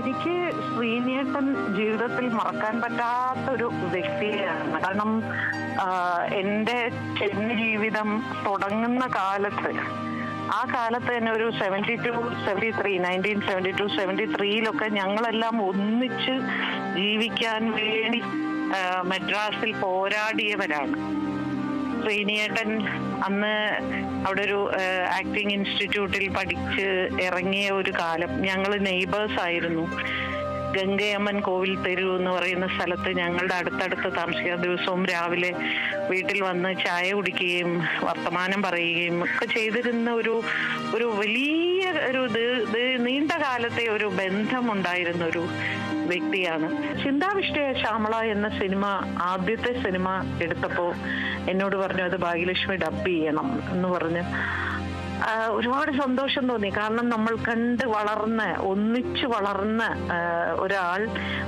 എനിക്ക് ശ്രീനിയേട്ടൻ ജീവിതത്തിൽ മറക്കാൻ പറ്റാത്തൊരു വ്യക്തിയാണ്. കാരണം എൻ്റെ ചെന്ന് ജീവിതം തുടങ്ങുന്ന കാലത്ത്, ആ കാലത്ത് തന്നെ ഒരു 1972-73 ഞങ്ങളെല്ലാം ഒന്നിച്ച് ജീവിക്കാൻ വേണ്ടി മദ്രാസിൽ പോരാടിയവരാണ്. ശ്രീനിയേട്ടൻ അന്ന് അവിടെ ഒരു ആക്ടിങ് ഇൻസ്റ്റിറ്റ്യൂട്ടിൽ പഠിച്ച് ഇറങ്ങിയ ഒരു കാലം. ഞങ്ങൾ നെയ്ബേഴ്സ് ആയിരുന്നു. ഗംഗയമ്മൻ കോവിൽ തെരു എന്ന് പറയുന്ന സ്ഥലത്ത് ഞങ്ങളുടെ അടുത്തടുത്ത് താമസിക്കുക. ദിവസവും രാവിലെ വീട്ടിൽ വന്ന് ചായ കുടിക്കുകയും വർത്തമാനം പറയുകയും ഒക്കെ ചെയ്തിരുന്ന ഒരു വലിയ ഒരു നീണ്ട കാലത്തെ ഒരു ബന്ധമുണ്ടായിരുന്ന ഒരു വ്യക്തിയാണ്. ചിന്താവിഷ്ടയ ശ്യാമള എന്ന സിനിമ, ആദ്യത്തെ സിനിമ എടുത്തപ്പോൾ എന്നോട് പറഞ്ഞു അത് ഭാഗ്യലക്ഷ്മി ഡബ് ചെയ്യണം എന്ന് പറഞ്ഞ്. ഒരുപാട് സന്തോഷം തോന്നി. കാരണം നമ്മൾ കണ്ട് വളർന്ന്, ഒന്നിച്ചു വളർന്ന ഒരാൾ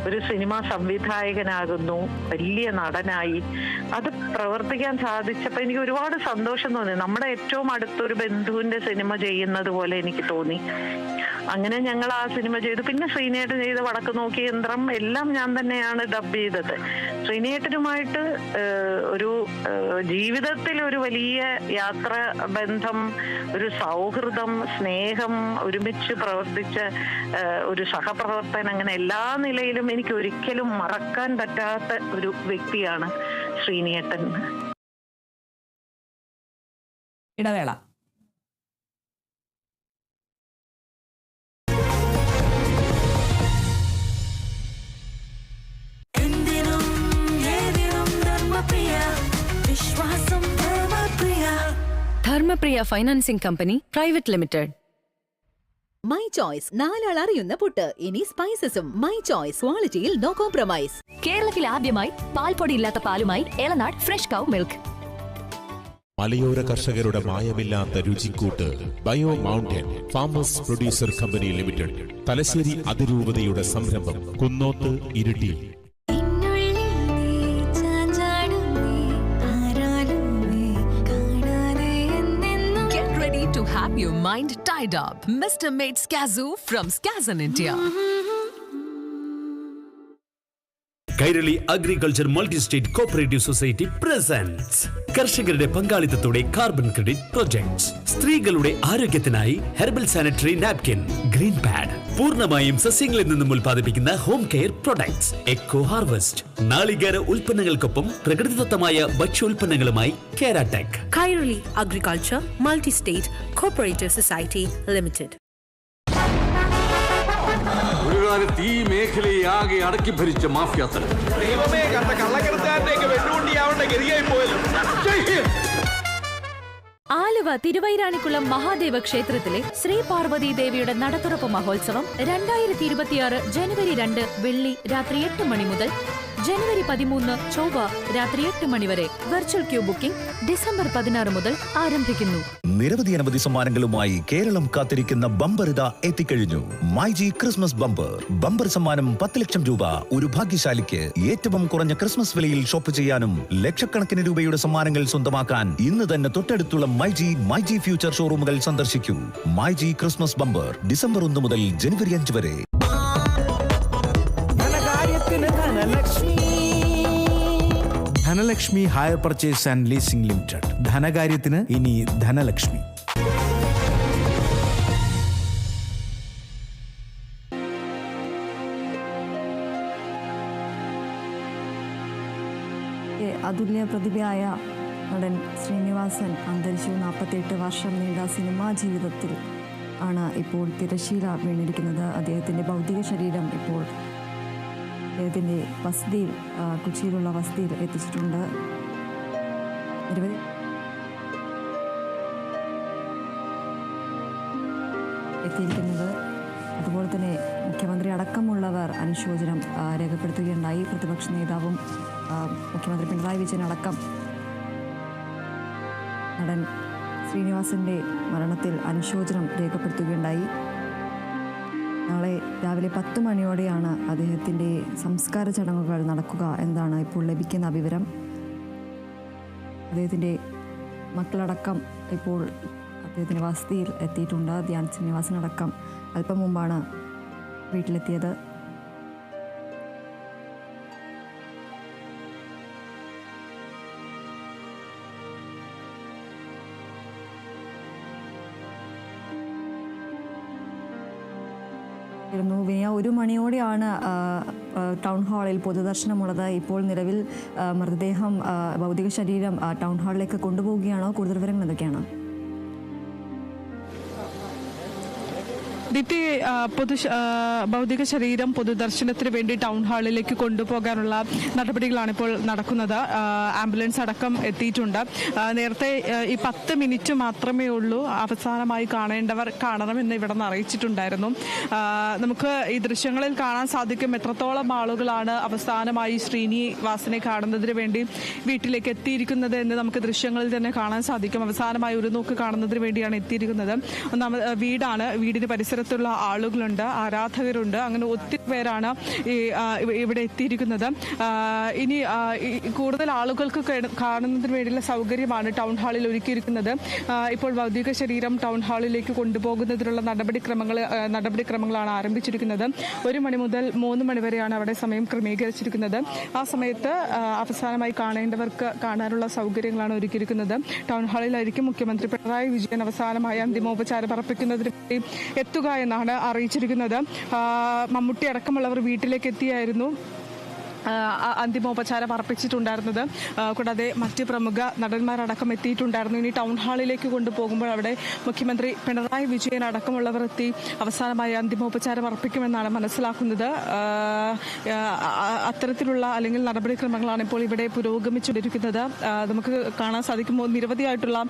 ഒരു സിനിമാ സംവിധായകനാകുന്നു, വലിയ നടനായി. അത് പ്രവർത്തിക്കാൻ സാധിച്ചപ്പോൾ എനിക്ക് ഒരുപാട് സന്തോഷം തോന്നി. നമ്മുടെ ഏറ്റവും അടുത്തൊരു ബന്ധുവിന്റെ സിനിമ ചെയ്യുന്നത് പോലെ എനിക്ക് തോന്നി. അങ്ങനെ ഞങ്ങൾ ആ സിനിമ ചെയ്തു. പിന്നെ ശ്രീനേട്ടൻ ചെയ്ത വടക്ക് നോക്കി യന്ത്രം എല്ലാം ഞാൻ തന്നെയാണ് ഡബ് ചെയ്തത്. ശ്രീനേട്ടനുമായിട്ട് ഒരു ജീവിതത്തിൽ ഒരു വലിയ യാത്ര ബന്ധം, ഒരു സൗഹൃദം, സ്നേഹം, ഒരുമിച്ച് പ്രവർത്തിച്ച ഒരു സഹപ്രവർത്തനം, അങ്ങനെ എല്ലാ നിലയിലും എനിക്ക് ഒരിക്കലും മറക്കാൻ പറ്റാത്ത ഒരു വ്യക്തിയാണ് ശ്രീനേട്ടൻ. ഇടവേള. Dharmapriya financing company private limited. My choice, നാലാൾ അറിയുന്ന പുട്ട്. ഇനി സ്പൈസസും. മൈ ചോയ്സ്, ക്വാളിറ്റിയിൽ നോ കോംപ്രമൈസ്. കേരളത്തിൽ ആദ്യമായി പാൽപ്പൊടിയില്ലാത്ത പാലുമായി എളനാട് ഫ്രഷ് കൗ മിൽക്ക്. മലയോര കർഷകരുടെ മായമില്ലാത്ത രുചിക്കൂട്ട് bio mountain farmers producer company limited, Thalassery അതിരൂപതയുടെ സംരംഭം, Kunnoth, Iritty. Have your mind tied up. Mr. Made Skazoo from Skazan India. Kairali agriculture multi state cooperative society presence കർഷകരുടെ പങ്കാളിത്തത്തോടെ കാർബൺ ക്രെഡിറ്റ് പ്രൊജക്ട്സ്. സ്ത്രീകളുടെ ആരോഗ്യത്തിനായി herbal sanitary napkin, green pad, പൂർണ്ണമായും സസ്യങ്ങളിൽ നിന്നും ഉൽപ്പാദിപ്പിക്കുന്ന home care products, eco harvest, നാളികേര ഉൽപ്പന്നങ്ങൾക്കൊപ്പം പ്രകൃതിദത്തമായ ഭക്ഷ്യോൽപ്പന്നങ്ങളുമായി Keratech. Kairali agriculture multi state cooperative society limited. ഒരു കാലത്ത് ഈ മേഖലയെ ആകെ അടക്കി ഭരിച്ച മാഫിയാത്തൽ. ആലുവ തിരുവൈരാണിക്കുളം മഹാദേവ ക്ഷേത്രത്തിലെ ശ്രീ പാർവതി ദേവിയുടെ നടത്തുറപ്പ് മഹോത്സവം 2026 ജനുവരി 2 വെള്ളി രാത്രി 8 മണി മുതൽ ജനുവരി 13 ചൊവ്വ രാത്രി 8 മണി വരെ. വെർച്വൽ ക്യൂ ബുക്കിംഗ് ഡിസംബർ 16 മുതൽ ആരംഭിക്കുന്നു. നിരവധി അനവധി സമ്മാനങ്ങളുമായി കേരളം കാത്തിരിക്കുന്ന ബമ്പർ ഇതാ എത്തിക്കഴിഞ്ഞു. MyG Christmas bumper. ബമ്പർ സമ്മാനം 10 ലക്ഷം രൂപ. ഒരു ഭാഗ്യശാലിക്ക് ഏറ്റവും കുറഞ്ഞ ക്രിസ്മസ് വിലയിൽ ഷോപ്പ് ചെയ്യാനും ലക്ഷക്കണക്കിന് രൂപയുടെ സമ്മാനങ്ങൾ സ്വന്തമാക്കാൻ ഇന്ന് തന്നെ തൊട്ടടുത്തുള്ള മൈജി ഫ്യൂച്ചർ ഷോറൂമുകൾ സന്ദർശിക്കൂ. മൈജി ക്രിസ്മസ് ബമ്പർ ഡിസംബർ 1 മുതൽ ജനുവരി 5 വരെ. Dhanalakshmi hire purchase and leasing limited. ധനകാര്യത്തിന് ഇനി ധനലക്ഷ്മി. അതുല്യ പ്രതിഭയായ നടൻ ശ്രീനിവാസൻ അന്തരിച്ചു. 48 വർഷം നീണ്ട സിനിമാ ജീവിതത്തിൽ ആണ് ഇപ്പോൾ തിരശീല വീണിരിക്കുന്നത്. അദ്ദേഹത്തിൻ്റെ ഭൗതിക ശരീരം ഇപ്പോൾ അദ്ദേഹത്തിൻ്റെ വസതിയിൽ, കൊച്ചിയിലുള്ള വസതിയിൽ എത്തിച്ചിട്ടുണ്ട്. നിരവധി എത്തിയിരിക്കുന്നത്. അതുപോലെ തന്നെ മുഖ്യമന്ത്രി അടക്കമുള്ളവർ അനുശോചനം രേഖപ്പെടുത്തുകയുണ്ടായി. പ്രതിപക്ഷ നേതാവും മുഖ്യമന്ത്രി പിണറായി വിജയൻ അടക്കം നടൻ ശ്രീനിവാസൻ്റെ മരണത്തിൽ അനുശോചനം രേഖപ്പെടുത്തുകയുണ്ടായി. നാളെ രാവിലെ 10 മണിയോടെയാണ് അദ്ദേഹത്തിൻ്റെ സംസ്കാര ചടങ്ങുകൾ നടക്കുക എന്നാണ് ഇപ്പോൾ ലഭിക്കുന്ന വിവരം. അദ്ദേഹത്തിൻ്റെ മക്കളടക്കം ഇപ്പോൾ അദ്ദേഹത്തിൻ്റെ വസതിയിൽ എത്തിയിട്ടുണ്ട്. ധ്യാൻ ശ്രീനിവാസനടക്കം അല്പം മുമ്പാണ് വീട്ടിലെത്തിയത്. വിനയ 1 മണിയോടെയാണ് ടൗൺ ഹാളിൽ പൊതുദർശനമുള്ളത്. ഇപ്പോൾ നിലവിൽ മൃതദേഹം, ഭൗതിക ശരീരം ടൗൺ ഹാളിലേക്ക് കൊണ്ടുപോവുകയാണോ? കൂടുതൽ വിവരങ്ങൾ എന്തൊക്കെയാണ്? ദീപ്തി, ഭൗതിക ശരീരം പൊതുദർശനത്തിന് വേണ്ടി ടൗൺ ഹാളിലേക്ക് കൊണ്ടുപോകാനുള്ള നടപടികളാണ് ഇപ്പോൾ നടക്കുന്നത്. ആംബുലൻസ് അടക്കം എത്തിയിട്ടുണ്ട്. നേരത്തെ ഈ 10 മിനിറ്റ് മാത്രമേ ഉള്ളൂ, അവസാനമായി കാണേണ്ടവർ കാണണമെന്ന് ഇവിടെ നിന്ന് അറിയിച്ചിട്ടുണ്ടായിരുന്നു. നമുക്ക് ഈ ദൃശ്യങ്ങളിൽ കാണാൻ സാധിക്കും എത്രത്തോളം ആളുകളാണ് അവസാനമായി ശ്രീനിവാസനെ കാണുന്നതിന് വേണ്ടി വീട്ടിലേക്ക് എത്തിയിരിക്കുന്നത് എന്ന് നമുക്ക് ദൃശ്യങ്ങളിൽ തന്നെ കാണാൻ സാധിക്കും. അവസാനമായി ഒരു നോക്ക് കാണുന്നതിന് വേണ്ടിയാണ് എത്തിയിരിക്കുന്നത്. വീടാണ്, വീടിന് പരിസരത്തുള്ള ആളുകളുണ്ട്, ആരാധകരുണ്ട്, അങ്ങനെ ഒത്തിരി പേരാണ് ഇവിടെ എത്തിയിരിക്കുന്നത്. ഇനി കൂടുതൽ ആളുകൾക്ക് കാണുന്നതിന് വേണ്ടിയുള്ള സൗകര്യമാണ് ടൗൺ ഹാളിൽ ഒരുക്കിയിരിക്കുന്നത്. ഇപ്പോൾ ഭൗതിക ശരീരം ടൗൺ ഹാളിലേക്ക് കൊണ്ടുപോകുന്നതിനുള്ള നടപടിക്രമങ്ങളാണ് ആരംഭിച്ചിരിക്കുന്നത്. 1 മണി മുതൽ 3 മണി വരെയാണ് അവിടെ സമയം ക്രമീകരിച്ചിരിക്കുന്നത്. ആ സമയത്ത് അവസാനമായി കാണേണ്ടവർക്ക് കാണാനുള്ള സൗകര്യങ്ങളാണ് ഒരുക്കിയിരിക്കുന്നത്. ടൗൺ ഹാളിലായിരിക്കും മുഖ്യമന്ത്രി പിണറായി വിജയൻ അവസാനമായി അന്തിമോപചാരം അർപ്പിക്കുന്നതിന് വേണ്ടി എത്തുക എന്നാണ് അറിയിച്ചിരിക്കുന്നത്. മമ്മൂട്ടി അടക്കമുള്ളവർ വീട്ടിലേക്ക് എത്തിയായിരുന്നു അന്തിമോപചാരം അർപ്പിച്ചിട്ടുണ്ടായിരുന്നത്. കൂടാതെ മറ്റ് പ്രമുഖ നടന്മാരടക്കം എത്തിയിട്ടുണ്ടായിരുന്നു. ഇനി ടൗൺ ഹാളിലേക്ക് കൊണ്ടുപോകുമ്പോൾ അവിടെ മുഖ്യമന്ത്രി പിണറായി വിജയൻ അടക്കമുള്ളവർ എത്തി അവസാനമായി അന്തിമോപചാരം അർപ്പിക്കുമെന്നാണ് മനസ്സിലാക്കുന്നത്. അത്തരത്തിലുള്ള അല്ലെങ്കിൽ നടപടിക്രമങ്ങളാണ് ഇപ്പോൾ ഇവിടെ പുരോഗമിച്ചുകൊണ്ടിരിക്കുന്നത്. നമുക്ക് കാണാൻ സാധിക്കുമ്പോൾ നിരവധിയായിട്ടുള്ള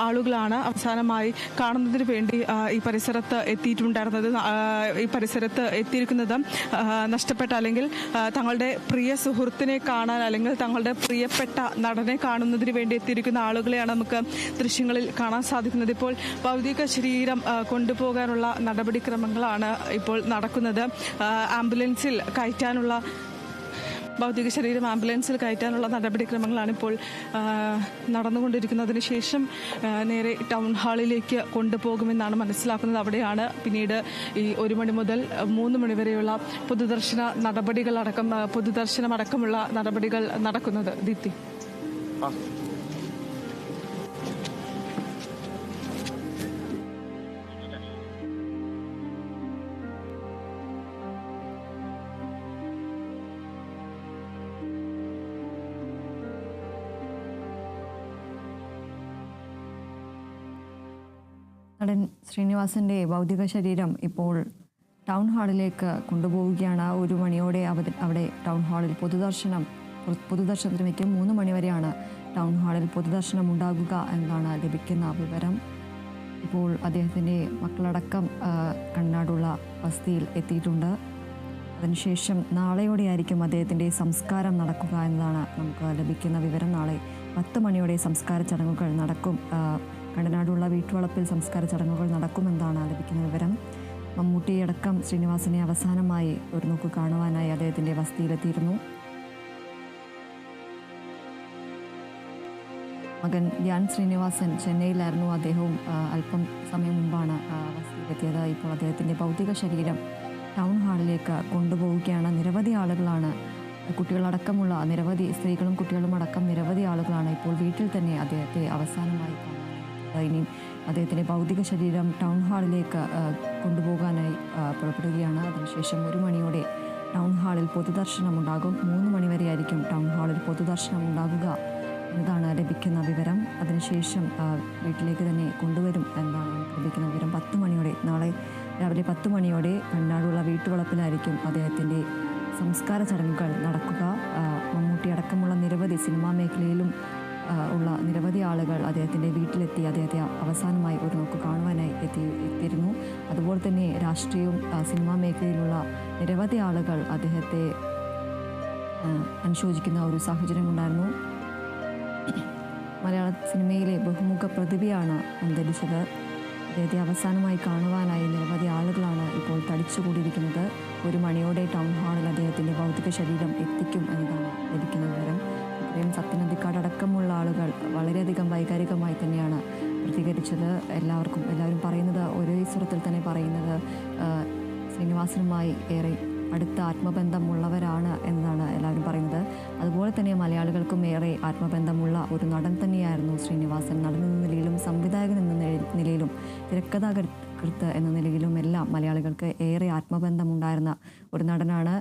ആളുകളാണ് അവസാനമായി കാണുന്നതിന് വേണ്ടി ഈ പരിസരത്ത് എത്തിയിട്ടുണ്ടായിരുന്നത്. ഈ പരിസരത്ത് എത്തിയിരിക്കുന്നത് നഷ്ടപ്പെട്ട അല്ലെങ്കിൽ തങ്ങളുടെ പ്രിയ സുഹൃത്തിനെ കാണാൻ അല്ലെങ്കിൽ തങ്ങളുടെ പ്രിയപ്പെട്ട നടനെ കാണുന്നതിന് വേണ്ടി എത്തിയിരിക്കുന്ന ആളുകളെയാണ് നമുക്ക് ദൃശ്യങ്ങളിൽ കാണാൻ സാധിക്കുന്നത്. ഇപ്പോൾ ഭൗതിക ശരീരം കൊണ്ടുപോകാനുള്ള നടപടിക്രമങ്ങളാണ് ഇപ്പോൾ നടക്കുന്നത്. ഭൗതിക ശരീരം ആംബുലൻസിൽ കയറ്റാനുള്ള നടപടിക്രമങ്ങളാണ് ഇപ്പോൾ നടന്നുകൊണ്ടിരിക്കുന്നതിന് ശേഷം നേരെ ടൗൺ ഹാളിലേക്ക് കൊണ്ടുപോകുമെന്നാണ് മനസ്സിലാക്കുന്നത്. അവിടെയാണ് പിന്നീട് ഈ 1 മണി മുതൽ 3 മണി വരെയുള്ള പൊതുദർശനമടക്കമുള്ള നടപടികൾ നടക്കുന്നത്. ദീപ്തി. നടൻ ശ്രീനിവാസന്റെ ഭൗതിക ശരീരം ഇപ്പോൾ ടൗൺ ഹാളിലേക്ക് കൊണ്ടുപോവുകയാണ്. 1 മണിയോടെ അവിടെ ടൗൺ ഹാളിൽ പൊതുദർശനത്തിന് വയ്ക്കും. 3 മണി വരെയാണ് ടൗൺ ഹാളിൽ പൊതുദർശനം ഉണ്ടാകുക എന്നാണ് ലഭിക്കുന്ന വിവരം. ഇപ്പോൾ അദ്ദേഹത്തിൻ്റെ മക്കളടക്കം കണ്ണാടുള്ള വസതിയിൽ എത്തിയിട്ടുണ്ട്. അതിനുശേഷം നാളെയോടെയായിരിക്കും അദ്ദേഹത്തിൻ്റെ സംസ്കാരം നടക്കുക എന്നതാണ് നമുക്ക് ലഭിക്കുന്ന വിവരം. നാളെ 10 മണിയോടെ സംസ്കാര ചടങ്ങുകൾ നടക്കും. കണ്ടനാടുള്ള വീട്ടുവളപ്പിൽ സംസ്കാര ചടങ്ങുകൾ നടക്കുമെന്നാണ് ലഭിക്കുന്ന വിവരം. മമ്മൂട്ടിയടക്കം ശ്രീനിവാസനെ അവസാനമായി ഒരു നോക്ക് കാണുവാനായി അദ്ദേഹത്തിൻ്റെ വസതിയിലെത്തിയിരുന്നു. മകൻ ധ്യാൻ ശ്രീനിവാസൻ ചെന്നൈയിലായിരുന്നു. അദ്ദേഹവും അല്പം സമയം മുമ്പാണ് വസതിയിലെത്തിയത്. ഇപ്പോൾ അദ്ദേഹത്തിൻ്റെ ഭൗതിക ശരീരം ടൗൺ ഹാളിലേക്ക് കൊണ്ടുപോവുകയാണ്. നിരവധി ആളുകളാണ്, കുട്ടികളടക്കമുള്ള നിരവധി സ്ത്രീകളും കുട്ടികളും അടക്കം നിരവധി ആളുകളാണ് ഇപ്പോൾ വീട്ടിൽ തന്നെ അദ്ദേഹത്തെ അവസാനമായി കാണുന്നത്. ഇനി അദ്ദേഹത്തിൻ്റെ ഭൗതിക ശരീരം ടൗൺ ഹാളിലേക്ക് കൊണ്ടുപോകാനായി പുറപ്പെടുകയാണ്. അതിനുശേഷം 1 മണിയോടെ ടൗൺ ഹാളിൽ പൊതുദർശനം ഉണ്ടാകും. 3 മണി വരെയായിരിക്കും ടൗൺ ഹാളിൽ പൊതുദർശനം ഉണ്ടാകുക എന്നതാണ് ലഭിക്കുന്ന വിവരം. അതിനുശേഷം വീട്ടിലേക്ക് തന്നെ കൊണ്ടുവരും എന്നാണ് ലഭിക്കുന്ന വിവരം. 10 മണിയോടെ നാളെ രാവിലെ 10 മണിയോടെ കണ്ണാടുള്ള വീട്ടുവളപ്പിലായിരിക്കും അദ്ദേഹത്തിൻ്റെ സംസ്കാര ചടങ്ങുകൾ നടക്കുക. മമ്മൂട്ടി അടക്കമുള്ള നിരവധി സിനിമാ മേഖലയിലും ഉള്ള നിരവധി ആളുകൾ അദ്ദേഹത്തിൻ്റെ വീട്ടിലെത്തി അദ്ദേഹത്തെ അവസാനമായി ഒരു നോക്ക് കാണുവാനായി എത്തിയിരുന്നു. അതുപോലെ തന്നെ രാഷ്ട്രീയവും സിനിമാ മേഖലയിലുള്ള നിരവധി ആളുകൾ അദ്ദേഹത്തെ അനുശോചിക്കുന്ന ഒരു സാഹചര്യമുണ്ടായിരുന്നു. മലയാള സിനിമയിലെ ബഹുമുഖ പ്രതിഭയാണ് അന്തരിച്ചത്. അദ്ദേഹത്തെ അവസാനമായി കാണുവാനായി നിരവധി ആളുകളാണ് ഇപ്പോൾ തടിച്ചുകൂടിയിരിക്കുന്നത്. 1 മണിയോടെ ടൗൺ ഹാളിൽ അദ്ദേഹത്തിൻ്റെ ഭൗതിക ശരീരം എത്തിക്കും എന്നതാണ് ലഭിക്കുന്ന വിവരം. ഇത്രയും സത്യനന്ദിക്കാട് അടക്കമുള്ള ആളുകൾ വളരെയധികം വൈകാരികമായി തന്നെയാണ് പ്രതികരിച്ചത്. എല്ലാവരും പറയുന്നത് ഒരേ സ്വരത്തിൽ തന്നെ പറയുന്നത് ശ്രീനിവാസനുമായി ഏറെ അടുത്ത ആത്മബന്ധമുള്ളവരാണ് എന്നാണ് എല്ലാവരും പറയുന്നത്. അതുപോലെ തന്നെ മലയാളികൾക്കും ഏറെ ആത്മബന്ധമുള്ള ഒരു നടൻ തന്നെയായിരുന്നു ശ്രീനിവാസൻ. നടൻ എന്ന നിലയിലും സംവിധായകൻ എന്ന നിലയിലും തിരക്കഥാകൃത്ത് എന്ന നിലയിലും എല്ലാം മലയാളികൾക്ക് ഏറെ ആത്മബന്ധമുണ്ടായിരുന്ന ഒരു നടനാണ്.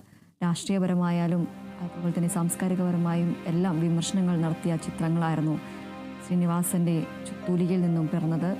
രാഷ്ട്രീയപരമായാലും അതുപോലെ തന്നെ സാംസ്കാരികപരമായും എല്ലാം വിമർശനങ്ങൾ നടത്തിയ ചിത്രങ്ങളായിരുന്നു ശ്രീനിവാസൻ്റെ തൂലികയിൽ നിന്നും പിറന്നത്.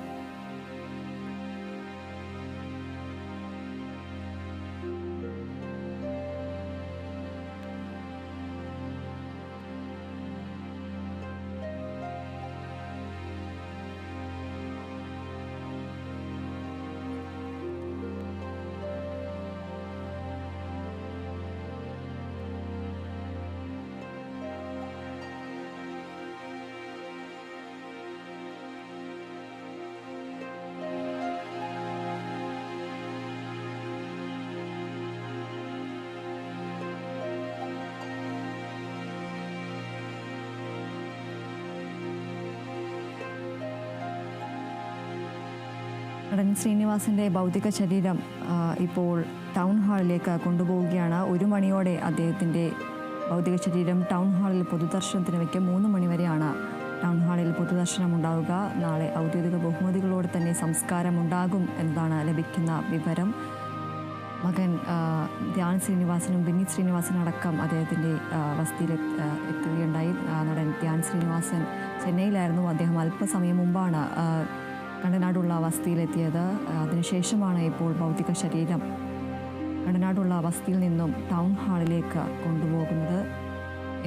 നടൻ ശ്രീനിവാസൻ്റെ ഭൗതിക ശരീരം ഇപ്പോൾ ടൗൺ ഹാളിലേക്ക് കൊണ്ടുപോവുകയാണ്. 1 മണിയോടെ അദ്ദേഹത്തിൻ്റെ ഭൗതിക ശരീരം ടൗൺ ഹാളിൽ പൊതുദർശനത്തിന് വയ്ക്കും. 3 മണി വരെയാണ് ടൗൺ ഹാളിൽ പൊതുദർശനം ഉണ്ടാവുക. നാളെ ഔദ്യോഗിക ബഹുമതികളോടെ തന്നെ സംസ്കാരം ഉണ്ടാകും എന്നതാണ് ലഭിക്കുന്ന വിവരം. മകൻ ധ്യാൻ ശ്രീനിവാസനും ബിന്നി ശ്രീനിവാസനും അടക്കം അദ്ദേഹത്തിൻ്റെ വസതിയിൽ എത്തുകയുണ്ടായി. നടൻ ധ്യാൻ ശ്രീനിവാസൻ ചെന്നൈയിലായിരുന്നു. അദ്ദേഹം അല്പസമയം മുമ്പാണ് കണ്ടനാടുള്ള വസതിയിലെത്തിയത്. അതിനുശേഷമാണ് ഇപ്പോൾ ഭൗതിക ശരീരം കണ്ടനാടുള്ള വസതിയിൽ നിന്നും ടൗൺ ഹാളിലേക്ക് കൊണ്ടുപോകുന്നത്.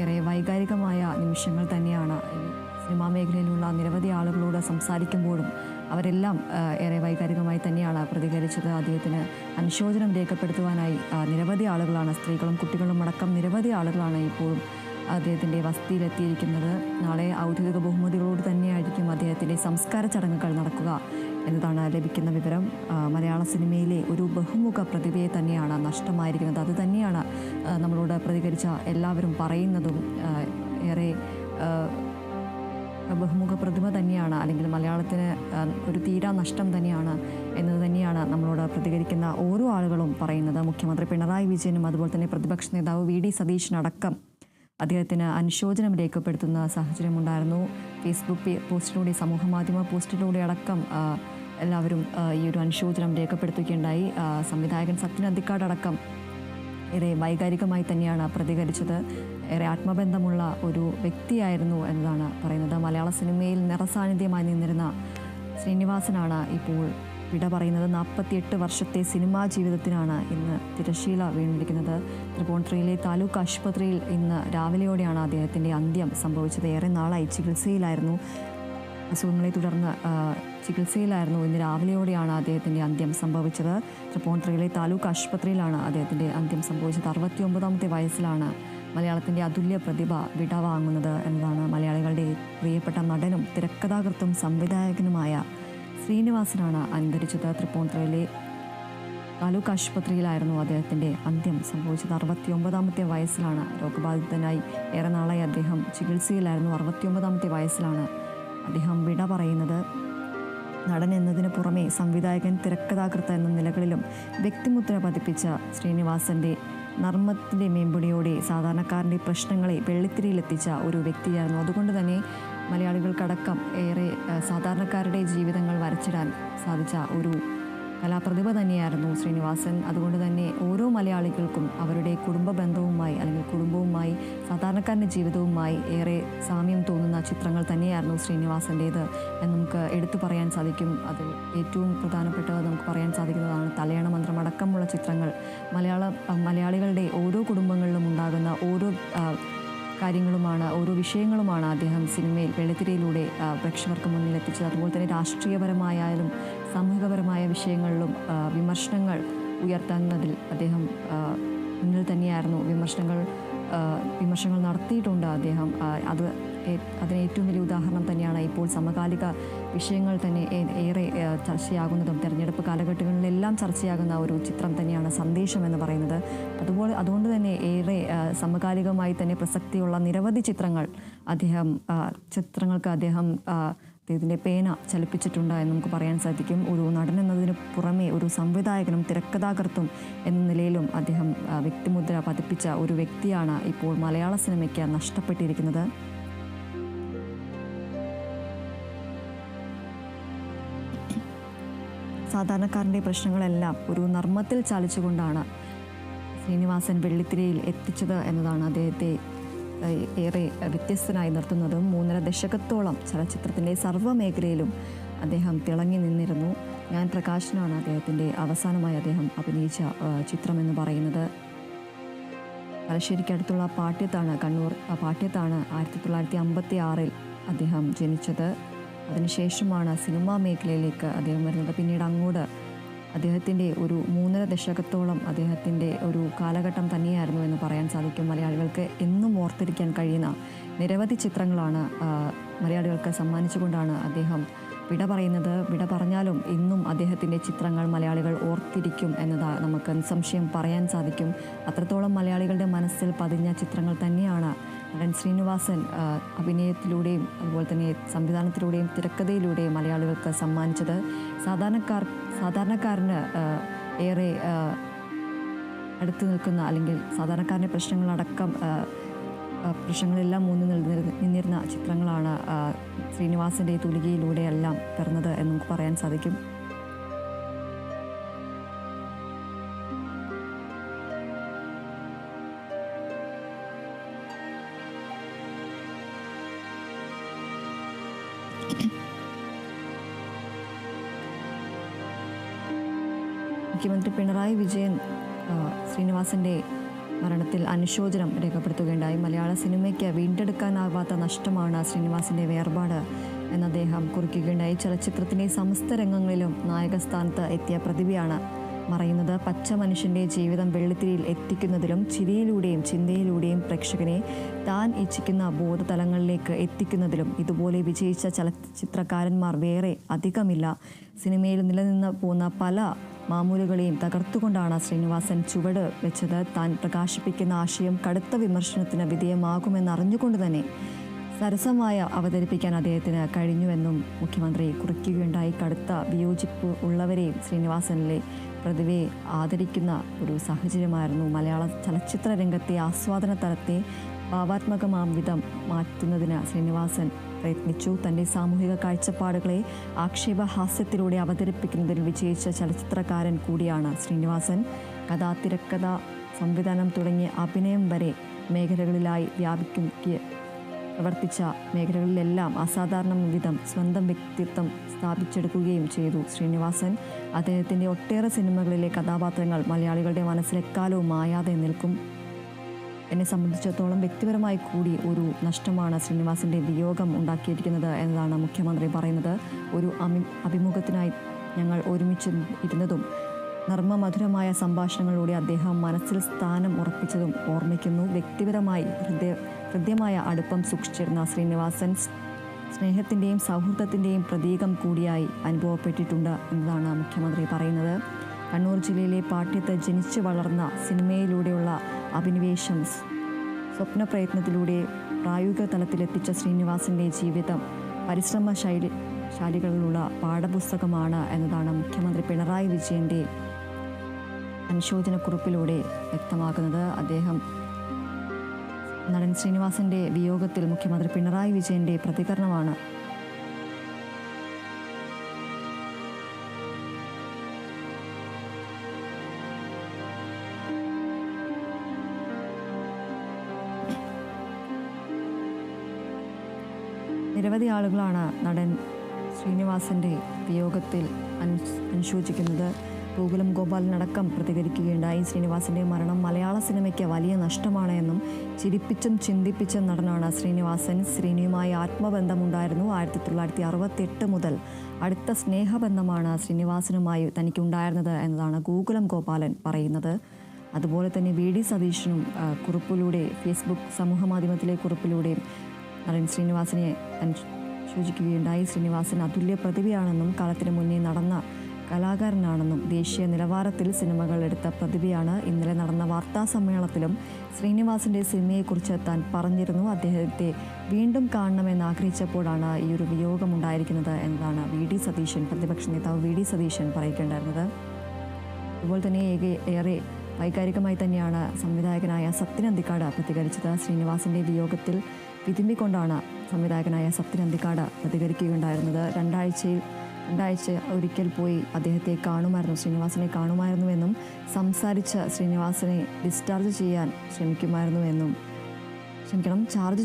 ഏറെ വൈകാരികമായ നിമിഷങ്ങൾ തന്നെയാണ്. സിനിമാ മേഖലയിലുള്ള നിരവധി ആളുകളോട് സംസാരിക്കുമ്പോഴും അവരെല്ലാം ഏറെ വൈകാരികമായി തന്നെയാണ് പ്രതികരിച്ചത്. അദ്ദേഹത്തിന് അനുശോചനം രേഖപ്പെടുത്തുവാനായി നിരവധി ആളുകളാണ്, സ്ത്രീകളും കുട്ടികളും അടക്കം നിരവധി ആളുകളാണ് ഇപ്പോഴും അദ്ദേഹത്തിൻ്റെ വസതിയിലെത്തിയിരിക്കുന്നത്. നാളെ ഔദ്യോഗിക ബഹുമതികളോട് തന്നെയായിരിക്കും അദ്ദേഹത്തിൻ്റെ സംസ്കാര ചടങ്ങുകൾ നടക്കുക എന്നതാണ് ലഭിക്കുന്ന വിവരം. മലയാള സിനിമയിലെ ഒരു ബഹുമുഖ പ്രതിഭയെ തന്നെയാണ് നഷ്ടമായിരിക്കുന്നത്. അത് തന്നെയാണ് നമ്മളോട് പ്രതികരിച്ച എല്ലാവരും പറയുന്നതും. ഏറെ ബഹുമുഖ പ്രതിഭ തന്നെയാണ്, അല്ലെങ്കിൽ മലയാളത്തിന് ഒരു തീരാ നഷ്ടം തന്നെയാണ് എന്നത് തന്നെയാണ് നമ്മളോട് പ്രതികരിക്കുന്ന ഓരോ ആളുകളും പറയുന്നത്. മുഖ്യമന്ത്രി പിണറായി വിജയനും അതുപോലെ തന്നെ പ്രതിപക്ഷ നേതാവ് വി ഡി സതീശനടക്കം അദ്ദേഹത്തിന് അനുശോചനം രേഖപ്പെടുത്തുന്ന സാഹചര്യമുണ്ടായിരുന്നു. ഫേസ്ബുക്ക് പോസ്റ്റിലൂടെ, സമൂഹമാധ്യമ പോസ്റ്റിലൂടെ അടക്കം എല്ലാവരും ഈ ഒരു അനുശോചനം രേഖപ്പെടുത്തുകയുണ്ടായി. സംവിധായകൻ സത്യൻ അന്തിക്കാട് അടക്കം ഏറെ വൈകാരികമായി തന്നെയാണ് പ്രതികരിച്ചത്. ഏറെ ആത്മബന്ധമുള്ള ഒരു വ്യക്തിയായിരുന്നു എന്നതാണ് പറയുന്നത്. മലയാള സിനിമയിൽ നിറസാന്നിധ്യമായി നിന്നിരുന്ന ശ്രീനിവാസനാണ് ഇപ്പോൾ വിട പറയുന്നത്. 48 വർഷത്തെ സിനിമാ ജീവിതത്തിനാണ് ഇന്ന് തിരശ്ശീല വീണിരിക്കുന്നത്. തൃപ്പൂണിത്തുറയിലെ താലൂക്ക് ആശുപത്രിയിൽ ഇന്ന് രാവിലെയോടെയാണ് അദ്ദേഹത്തിൻ്റെ അന്ത്യം സംഭവിച്ചത്. ഏറെ നാളായി ചികിത്സയിലായിരുന്നു, അസുഖങ്ങളെ തുടർന്ന് ചികിത്സയിലായിരുന്നു. ഇന്ന് രാവിലെയോടെയാണ് അദ്ദേഹത്തിൻ്റെ അന്ത്യം സംഭവിച്ചത്. തൃപ്പൂണിത്തുറയിലെ താലൂക്ക് ആശുപത്രിയിലാണ് അദ്ദേഹത്തിൻ്റെ അന്ത്യം സംഭവിച്ചത്. 69ാമത്തെ വയസ്സിലാണ് മലയാളത്തിൻ്റെ അതുല്യ പ്രതിഭ വിടവാങ്ങുന്നത് എന്നതാണ്. മലയാളികളുടെ പ്രിയപ്പെട്ട നടനും തിരക്കഥാകൃത്തും സംവിധായകനുമായ ശ്രീനിവാസനാണ് അന്തരിച്ചത്. തൃപ്പൂണിത്തുറയിലെ താലൂക്ക് ആശുപത്രിയിലായിരുന്നു അദ്ദേഹത്തിൻ്റെ അന്ത്യം സംഭവിച്ചത്. 69ാമത്തെ വയസ്സിലാണ് രോഗബാധിതനായി ഏറെ നാളായി അദ്ദേഹം ചികിത്സയിലായിരുന്നു. 69ാമത്തെ വയസ്സിലാണ് അദ്ദേഹം വിട പറയുന്നത്. നടൻ എന്നതിന് പുറമെ സംവിധായകൻ, തിരക്കഥാകൃത്ത് എന്ന നിലകളിലും വ്യക്തിമുദ്ര പതിപ്പിച്ച ശ്രീനിവാസൻ്റെ നർമ്മത്തിൻ്റെ മേമ്പൊടിയോടെ സാധാരണക്കാരൻ്റെ പ്രശ്നങ്ങളെ വെള്ളിത്തിരയിലെത്തിച്ച ഒരു വ്യക്തിയായിരുന്നു. അതുകൊണ്ട് തന്നെ മലയാളികൾക്കടക്കം ഏറെ സാധാരണക്കാരുടെ ജീവിതങ്ങൾ വരച്ചിടാൻ സാധിച്ച ഒരു കലാപ്രതിഭ തന്നെയായിരുന്നു ശ്രീനിവാസൻ. അതുകൊണ്ട് തന്നെ ഓരോ മലയാളികൾക്കും അവരുടെ കുടുംബ ബന്ധവുമായി, അല്ലെങ്കിൽ കുടുംബവുമായി, സാധാരണക്കാരൻ്റെ ജീവിതവുമായി ഏറെ സാമ്യം തോന്നുന്ന ചിത്രങ്ങൾ തന്നെയായിരുന്നു ശ്രീനിവാസൻ്റേത് എന്ന് നമുക്ക് എടുത്തു പറയാൻ സാധിക്കും. അതിൽ ഏറ്റവും പ്രധാനപ്പെട്ടത് നമുക്ക് പറയാൻ സാധിക്കുന്നതാണ് തലയണ മന്ത്രം അടക്കമുള്ള ചിത്രങ്ങൾ. മലയാളികളുടെ ഓരോ കുടുംബങ്ങളിലും ഉണ്ടാകുന്ന ഓരോ കാര്യങ്ങളുമാണ്, ഓരോ വിഷയങ്ങളുമാണ് അദ്ദേഹം സിനിമയിൽ വെള്ളിത്തിരയിലൂടെ പ്രേക്ഷകർക്ക് മുന്നിൽ എത്തിച്ചത്. അതുപോലെ തന്നെ രാഷ്ട്രീയപരമായാലും സാമൂഹികപരമായ വിഷയങ്ങളിലും വിമർശനങ്ങൾ ഉയർത്തുന്നതിൽ അദ്ദേഹം മുന്നിൽ തന്നെയായിരുന്നു. വിമർശനങ്ങൾ നടത്തിയിട്ടുണ്ട് അദ്ദേഹം. അതിന് ഏറ്റവും വലിയ ഉദാഹരണം തന്നെയാണ് ഇപ്പോൾ സമകാലിക വിഷയങ്ങൾ തന്നെ ഏറെ ചർച്ചയാകുന്നതും തെരഞ്ഞെടുപ്പ് കാലഘട്ടങ്ങളിലെല്ലാം ചർച്ചയാകുന്ന ഒരു ചിത്രം തന്നെയാണ് സന്ദേശം എന്ന് പറയുന്നത്. അതുകൊണ്ട് തന്നെ ഏറെ സമകാലികമായി തന്നെ പ്രസക്തിയുള്ള നിരവധി ചിത്രങ്ങൾക്ക് അദ്ദേഹത്തിൻ്റെ പേന ചലിപ്പിച്ചിട്ടുണ്ട് എന്ന് നമുക്ക് പറയാൻ സാധിക്കും. ഒരു നടൻ എന്നതിന് പുറമെ ഒരു സംവിധായകനും തിരക്കഥാകൃത്തും എന്ന നിലയിലും അദ്ദേഹം വ്യക്തിമുദ്ര പതിപ്പിച്ച ഒരു വ്യക്തിയാണ് ഇപ്പോൾ മലയാള സിനിമയ്ക്ക് നഷ്ടപ്പെട്ടിരിക്കുന്നത്. സാധാരണക്കാരൻ്റെ പ്രശ്നങ്ങളെല്ലാം ഒരു നർമ്മത്തിൽ ചാലിച്ചുകൊണ്ടാണ് ശ്രീനിവാസൻ വെള്ളിത്തിരയിൽ എത്തിച്ചത് എന്നതാണ് അദ്ദേഹത്തെ ഏറെ വ്യത്യസ്തനായി നിർത്തുന്നതും. 3.5 ദശകത്തോളം ചലച്ചിത്രത്തിൻ്റെ സർവ്വമേഖലയിലും അദ്ദേഹം തിളങ്ങി നിന്നിരുന്നു. ഞാൻ പ്രകാശനാണ് അദ്ദേഹത്തിൻ്റെ അവസാനമായി അദ്ദേഹം അഭിനയിച്ച ചിത്രമെന്ന് പറയുന്നത്. തലശ്ശേരിക്കടുത്തുള്ള പാട്യത്താണ്, കണ്ണൂർ പാട്യത്താണ് 1956 അദ്ദേഹം ജനിച്ചത്. അതിനുശേഷമാണ് സിനിമാ മേഖലയിലേക്ക് അദ്ദേഹം വരുന്നത്. പിന്നീട് അങ്ങോട്ട് അദ്ദേഹത്തിൻ്റെ ഒരു 3.5 ദശകത്തോളം അദ്ദേഹത്തിൻ്റെ ഒരു കാലഘട്ടം തന്നെയായിരുന്നു എന്ന് പറയാൻ സാധിക്കും. മലയാളികൾക്ക് എന്നും ഓർത്തിരിക്കാൻ കഴിയുന്ന നിരവധി ചിത്രങ്ങളാണ് മലയാളികൾക്ക് സമ്മാനിച്ചുകൊണ്ടാണ് അദ്ദേഹം വിട പറയുന്നത്. വിട പറഞ്ഞാലും ഇന്നും അദ്ദേഹത്തിൻ്റെ ചിത്രങ്ങൾ മലയാളികൾ ഓർത്തിരിക്കും എന്നത് നമുക്ക് നിസ്സംശയം പറയാൻ സാധിക്കും. അത്രത്തോളം മലയാളികളുടെ മനസ്സിൽ പതിഞ്ഞ ചിത്രങ്ങൾ തന്നെയാണ് നടൻ ശ്രീനിവാസൻ അഭിനയത്തിലൂടെയും അതുപോലെ തന്നെ സംവിധാനത്തിലൂടെയും തിരക്കഥയിലൂടെയും മലയാളികൾക്ക് സമ്മാനിച്ചത്. സാധാരണക്കാരന് ഏറെ അടുത്ത് നിൽക്കുന്ന, അല്ലെങ്കിൽ സാധാരണക്കാരൻ്റെ പ്രശ്നങ്ങളെല്ലാം മുന്നിൽ നിന്നിരുന്ന ചിത്രങ്ങളാണ് ശ്രീനിവാസൻ്റെ തൂലികയിലൂടെയെല്ലാം പിറന്നത് എന്ന് നമുക്ക് പറയാൻ സാധിക്കും. മുഖ്യമന്ത്രി പിണറായി വിജയൻ ശ്രീനിവാസൻ്റെ മരണത്തിൽ അനുശോചനം രേഖപ്പെടുത്തുകയുണ്ടായി. മലയാള സിനിമയ്ക്ക് വീണ്ടെടുക്കാനാവാത്ത നഷ്ടമാണ് ശ്രീനിവാസൻ്റെ വേർപാട് എന്ന് അദ്ദേഹം കുറിക്കുകയുണ്ടായി. ചലച്ചിത്രത്തിൻ്റെ സമസ്ത രംഗങ്ങളിലും നായകസ്ഥാനത്ത് എത്തിയ പ്രതിഭയാണ് മറയുന്നത്. പച്ച മനുഷ്യൻ്റെ ജീവിതം വെള്ളിത്തിരിയിൽ എത്തിക്കുന്നതിലും ചിരിയിലൂടെയും ചിന്തയിലൂടെയും പ്രേക്ഷകനെ താൻ ഇച്ഛിക്കുന്ന ബോധതലങ്ങളിലേക്ക് എത്തിക്കുന്നതിലും ഇതുപോലെ വിജയിച്ച ചലച്ചിത്രകാരന്മാർ വേറെ അധികമില്ല. സിനിമയിൽ നിലനിന്ന് പോകുന്ന പല മാമൂലുകളെയും തകർത്തുകൊണ്ടാണ് ശ്രീനിവാസൻ ചുവട് വെച്ചത്. താൻ പ്രകാശിപ്പിക്കുന്ന ആശയം കടുത്ത വിമർശനത്തിന് വിധേയമാകുമെന്നറിഞ്ഞുകൊണ്ട് തന്നെ സരസമായി അവതരിപ്പിക്കാൻ അദ്ദേഹത്തിന് കഴിഞ്ഞുവെന്നും മുഖ്യമന്ത്രി കുറിക്കുകയുണ്ടായി. കടുത്ത വിയോജിപ്പ് ഉള്ളവരെയും ശ്രീനിവാസനിലെ പ്രതിഭയെ ആദരിക്കുന്ന ഒരു സാഹചര്യമായിരുന്നു. മലയാള ചലച്ചിത്ര രംഗത്തെ ആസ്വാദന തലത്തെ ഭാവാത്മകമാം വിധം മാറ്റുന്നതിന് ശ്രീനിവാസൻ പ്രയത്നിച്ചു. തൻ്റെ സാമൂഹിക കാഴ്ചപ്പാടുകളെ ആക്ഷേപഹാസ്യത്തിലൂടെ അവതരിപ്പിക്കുന്നതിൽ വിജയിച്ച ചലച്ചിത്രകാരൻ കൂടിയാണ് ശ്രീനിവാസൻ. കഥ, തിരക്കഥ, സംവിധാനം തുടങ്ങിയ അഭിനയം വരെ മേഖലകളിലായി പ്രവർത്തിച്ച മേഖലകളിലെല്ലാം അസാധാരണ വിധം സ്വന്തം വ്യക്തിത്വം സ്ഥാപിച്ചെടുക്കുകയും ചെയ്തു ശ്രീനിവാസൻ. അദ്ദേഹത്തിൻ്റെ ഒട്ടേറെ സിനിമകളിലെ കഥാപാത്രങ്ങൾ മലയാളികളുടെ മനസ്സിലെക്കാലവും മായാതെ നിൽക്കും. എന്നെ സംബന്ധിച്ചിടത്തോളം വ്യക്തിപരമായി കൂടി ഒരു നഷ്ടമാണ് ശ്രീനിവാസൻ്റെ വിയോഗം ഉണ്ടാക്കിയിരിക്കുന്നത് എന്നതാണ് മുഖ്യമന്ത്രി പറയുന്നത്. ഒരു അഭിമുഖത്തിനായി ഞങ്ങൾ ഒരുമിച്ച് ഇരുന്നതും നർമ്മമധുരമായ സംഭാഷണങ്ങളിലൂടെ അദ്ദേഹം മനസ്സിൽ സ്ഥാനം ഉറപ്പിച്ചതും ഓർമ്മിക്കുന്നു. വ്യക്തിപരമായി ഹൃദ്യമായ അടുപ്പം സൂക്ഷിച്ചിരുന്ന ശ്രീനിവാസൻ സ്നേഹത്തിൻ്റെയും സൗഹൃദത്തിൻ്റെയും പ്രതീകം കൂടിയായി അനുഭവപ്പെട്ടിട്ടുണ്ട് എന്നതാണ് മുഖ്യമന്ത്രി പറയുന്നത്. കണ്ണൂർ ജില്ലയിലെ പാട്യത്ത് ജനിച്ചു വളർന്ന സിനിമയിലൂടെയുള്ള അഭിനിവേശം സ്വപ്ന പ്രയത്നത്തിലൂടെ പ്രായോഗിക തലത്തിലെത്തിച്ച ശ്രീനിവാസൻ്റെ ജീവിതം പരിശ്രമശാലികളിലുള്ള പാഠപുസ്തകമാണ് എന്നതാണ് മുഖ്യമന്ത്രി പിണറായി വിജയൻ്റെ അനുശോചനക്കുറിപ്പിലൂടെ വ്യക്തമാക്കുന്നത്. നടൻ ശ്രീനിവാസൻ്റെ വിയോഗത്തിൽ മുഖ്യമന്ത്രി പിണറായി വിജയൻ്റെ പ്രതികരണമാണ്. നിരവധി ആളുകളാണ് നടൻ ശ്രീനിവാസൻ്റെ വിയോഗത്തിൽ അനുശോചിക്കുന്നത്. ഗോകുലം ഗോപാലനടക്കം പ്രതികരിക്കുകയുണ്ടായി. ശ്രീനിവാസൻ്റെ മരണം മലയാള സിനിമയ്ക്ക് വലിയ നഷ്ടമാണ് എന്നും ചിരിപ്പിച്ചും ചിന്തിപ്പിച്ചും നടനാണ് ശ്രീനിവാസൻ. ശ്രീനിയുമായി ആത്മബന്ധമുണ്ടായിരുന്നു. 1968 മുതൽ അടുത്ത സ്നേഹബന്ധമാണ് ശ്രീനിവാസനുമായി തനിക്കുണ്ടായിരുന്നത് എന്നതാണ് ഗോകുലം ഗോപാലൻ പറയുന്നത്. അതുപോലെ തന്നെ VD സതീശനും കുറിപ്പിലൂടെ ഫേസ്ബുക്ക് സമൂഹമാധ്യമത്തിലെ കുറിപ്പിലൂടെയും നടൻ ശ്രീനിവാസനെ അനുശോചിക്കുകയുണ്ടായി. ശ്രീനിവാസൻ അതുല്യ പ്രതിഭയാണെന്നും കാലത്തിന് മുന്നേ നടന്ന കലാകാരനാണെന്നും ദേശീയ നിലവാരത്തിൽ സിനിമകൾ എടുത്ത പ്രതിഭയാണ്. ഇന്നലെ നടന്ന വാർത്താ സമ്മേളനത്തിലും ശ്രീനിവാസൻ്റെ സിനിമയെക്കുറിച്ച് താൻ പറഞ്ഞിരുന്നു. അദ്ദേഹത്തെ വീണ്ടും കാണണമെന്ന് ആഗ്രഹിച്ചപ്പോഴാണ് ഈ ഒരു വിയോഗമുണ്ടായിരിക്കുന്നത് എന്നതാണ് പ്രതിപക്ഷ നേതാവ് VD സതീശൻ പറയുകയുണ്ടായിരുന്നത്. അതുപോലെ തന്നെ ഏറെ വൈകാരികമായി തന്നെയാണ് സംവിധായകനായ സത്യൻ അന്തിക്കാട് പ്രതികരിച്ചത്. ശ്രീനിവാസൻ്റെ വിയോഗത്തിൽ വിതുമ്പിക്കൊണ്ടാണ് സംവിധായകനായ സത്യൻ അന്തിക്കാട് പ്രതികരിക്കുകയുണ്ടായിരുന്നത്. രണ്ടാഴ്ച ഒരിക്കൽ പോയി അദ്ദേഹത്തെ ശ്രീനിവാസനെ കാണുമായിരുന്നുവെന്നും സംസാരിച്ച് ശ്രീനിവാസനെ ചാർജ്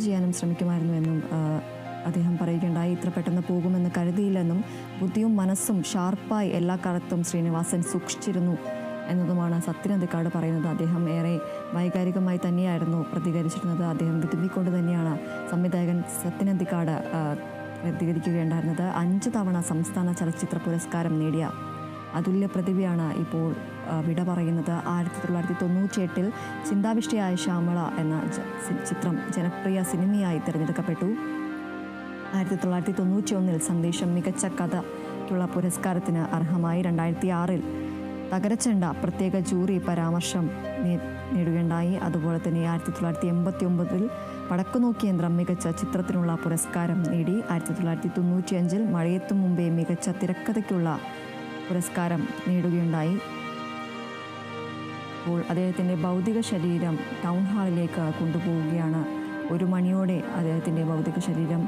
ചെയ്യാനും ശ്രമിക്കുമായിരുന്നുവെന്നും അദ്ദേഹം പറയുകയുണ്ടായി. ഇത്ര പെട്ടെന്ന് പോകുമെന്ന് കരുതിയില്ലെന്നും ബുദ്ധിയും മനസ്സും ഷാർപ്പായി എല്ലാ കാലത്തും ശ്രീനിവാസൻ സൂക്ഷിച്ചിരുന്നു എന്നതുമാണ് സത്യൻ അന്തിക്കാട് പറയുന്നത്. അദ്ദേഹം ഏറെ വൈകാരികമായി തന്നെയായിരുന്നു പ്രതികരിച്ചിരുന്നത്. അദ്ദേഹം വിതുമ്പിക്കൊണ്ട് തന്നെയാണ് സംവിധായകൻ സത്യൻ അന്തിക്കാട് പ്രതികരിക്കുകയുണ്ടായിരുന്നത്. 5 തവണ സംസ്ഥാന ചലച്ചിത്ര പുരസ്കാരം നേടിയ അതുല്യ പ്രതിഭയാണ് ഇപ്പോൾ വിട പറയുന്നത്. 1998 ചിന്താവിഷ്ടയായ ശ്യാമള എന്ന ചിത്രം ജനപ്രിയ സിനിമയായി തിരഞ്ഞെടുക്കപ്പെട്ടു. 1991 സന്ദേശം മികച്ച കഥയ്ക്കുള്ള പുരസ്കാരത്തിന് അർഹമായി. 2006 തകരച്ചെണ്ട പ്രത്യേക ജൂറി പരാമർശം നേടുകയുണ്ടായി. അതുപോലെ തന്നെ 1989 വടക്കുനോക്കി യന്ത്രം മികച്ച ചിത്രത്തിനുള്ള പുരസ്കാരം നേടി. 1995 മഴയെത്തും മുമ്പേ മികച്ച തിരക്കഥയ്ക്കുള്ള പുരസ്കാരം നേടുകയുണ്ടായി. അപ്പോൾ അദ്ദേഹത്തിൻ്റെ ഭൗതിക ശരീരം ടൗൺ ഹാളിലേക്ക് കൊണ്ടുപോവുകയാണ്. 1 മണിയോടെ അദ്ദേഹത്തിൻ്റെ ഭൗതിക ശരീരം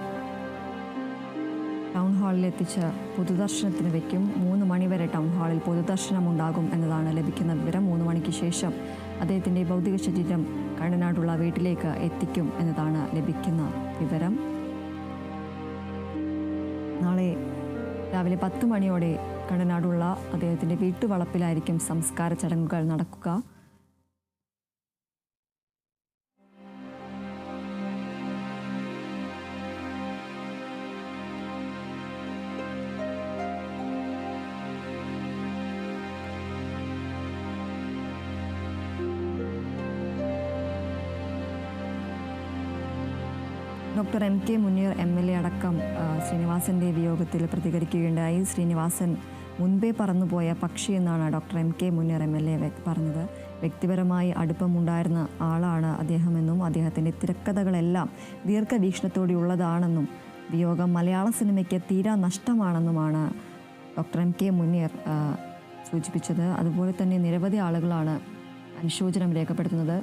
ടൗൺ ഹാളിലെത്തിച്ച് പൊതുദർശനത്തിന് വയ്ക്കും. 3 മണിവരെ ടൗൺ ഹാളിൽ പൊതുദർശനം ഉണ്ടാകും എന്നതാണ് ലഭിക്കുന്ന വിവരം. 3 മണിക്ക് ശേഷം അദ്ദേഹത്തിൻ്റെ ഭൗതിക ശരീരം കണ്ടനാടുള്ള വീട്ടിലേക്ക് എത്തിക്കും എന്നതാണ് ലഭിക്കുന്ന വിവരം. നാളെ രാവിലെ 10 മണിയോടെ കണ്ടനാടുള്ള അദ്ദേഹത്തിൻ്റെ വീട്ടുവളപ്പിലായിരിക്കും സംസ്കാര ചടങ്ങുകൾ നടക്കുക. Doctor M.K. മുനീർ MLA അടക്കം ശ്രീനിവാസൻ്റെ വിയോഗത്തിൽ പ്രതികരിക്കുകയുണ്ടായി. ശ്രീനിവാസൻ മുൻപേ പറന്നുപോയ പക്ഷി എന്നാണ് ഡോക്ടർ M.K. മുനീർ MLA പറഞ്ഞത്. വ്യക്തിപരമായി അടുപ്പമുണ്ടായിരുന്ന ആളാണ് അദ്ദേഹമെന്നും അദ്ദേഹത്തിൻ്റെ തിരക്കഥകളെല്ലാം ദീർഘവീക്ഷണത്തോടെയുള്ളതാണെന്നും വിയോഗം മലയാള സിനിമയ്ക്ക് തീരാ നഷ്ടമാണെന്നുമാണ് ഡോക്ടർ M.K. മുനീർ സൂചിപ്പിച്ചത്. അതുപോലെ തന്നെ നിരവധി ആളുകളാണ് അനുശോചനം രേഖപ്പെടുത്തുന്നത്.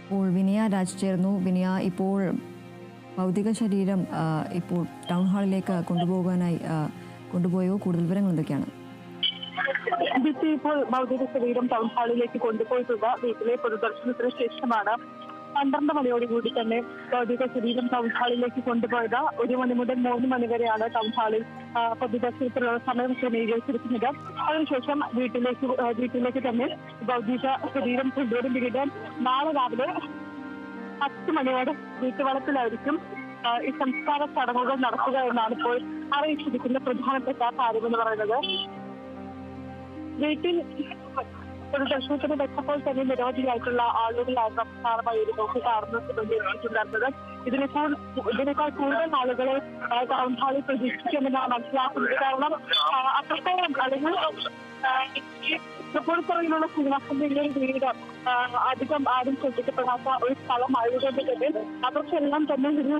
ഇപ്പോൾ വിനയ രാജ് ചേർന്നു. വിനയ, ഇപ്പോൾ ഭൗതിക ശരീരം ഇപ്പോൾ ടൗൺ ഹാളിലേക്ക് കൊണ്ടുപോയോ? കൂടുതൽ വിവരങ്ങൾ എന്തൊക്കെയാണ്? ഇപ്പോൾ ഭൗതിക ശരീരം ടൗൺ ഹാളിലേക്ക് കൊണ്ടുപോയിട്ടുള്ള വീട്ടിലെ പൊതുദർശനത്തിന് ശേഷമാണ് 12 മണിയോടുകൂടി തന്നെ ഭൗതിക ശരീരം ടൗൺ ഹാളിലേക്ക് കൊണ്ടുപോയത്. 1 മണി മുതൽ 3 മണി വരെയാണ് ടൗൺ ഹാളിൽ പൊതുദർശനത്തിനുള്ള സമയം ക്രമീകരിച്ചിരിക്കുന്നത്. അതിനുശേഷം വീട്ടിലേക്ക് തന്നെ ഭൗതിക ശരീരം കൊണ്ടുവരും. പിന്നീട് നാളെ രാവിലെ 10 മണിയോടെ വീട്ടുവളപ്പിലായിരിക്കും ഈ സംസ്കാര ചടങ്ങുകൾ നടക്കുക എന്നാണ് ഇപ്പോൾ അറിയിച്ചിരിക്കുന്ന പ്രധാനപ്പെട്ട കാര്യമെന്ന് പറയുന്നത്. വീട്ടിൽ പൊതുദർശനത്തിന് വെച്ചപ്പോൾ തന്നെ നിരവധിയായിട്ടുള്ള ആളുകളായിരുന്നു അവസാനമായി ഒരു നോക്ക് കാണുന്നുണ്ടായിരുന്നത്. ഇതിനേക്കാൾ കൂടുതൽ ആളുകളെ ടൗൺ ഹാളിൽ പ്രതീക്ഷിക്കുമെന്നാണ് മനസ്സിലാക്കുന്നത്. കാരണം അത്രത്തോളം അല്ലെങ്കിൽ തൃപ്പൂണിത്തുറയിലുള്ള ശ്രീനിവാസന്റെ ഒരു വീട് അധികം ആരും ശ്രദ്ധിക്കപ്പെടാത്ത ഒരു സ്ഥലമായതുകൊണ്ട് തന്നെ അവർക്കെല്ലാം തന്നെ ഒരു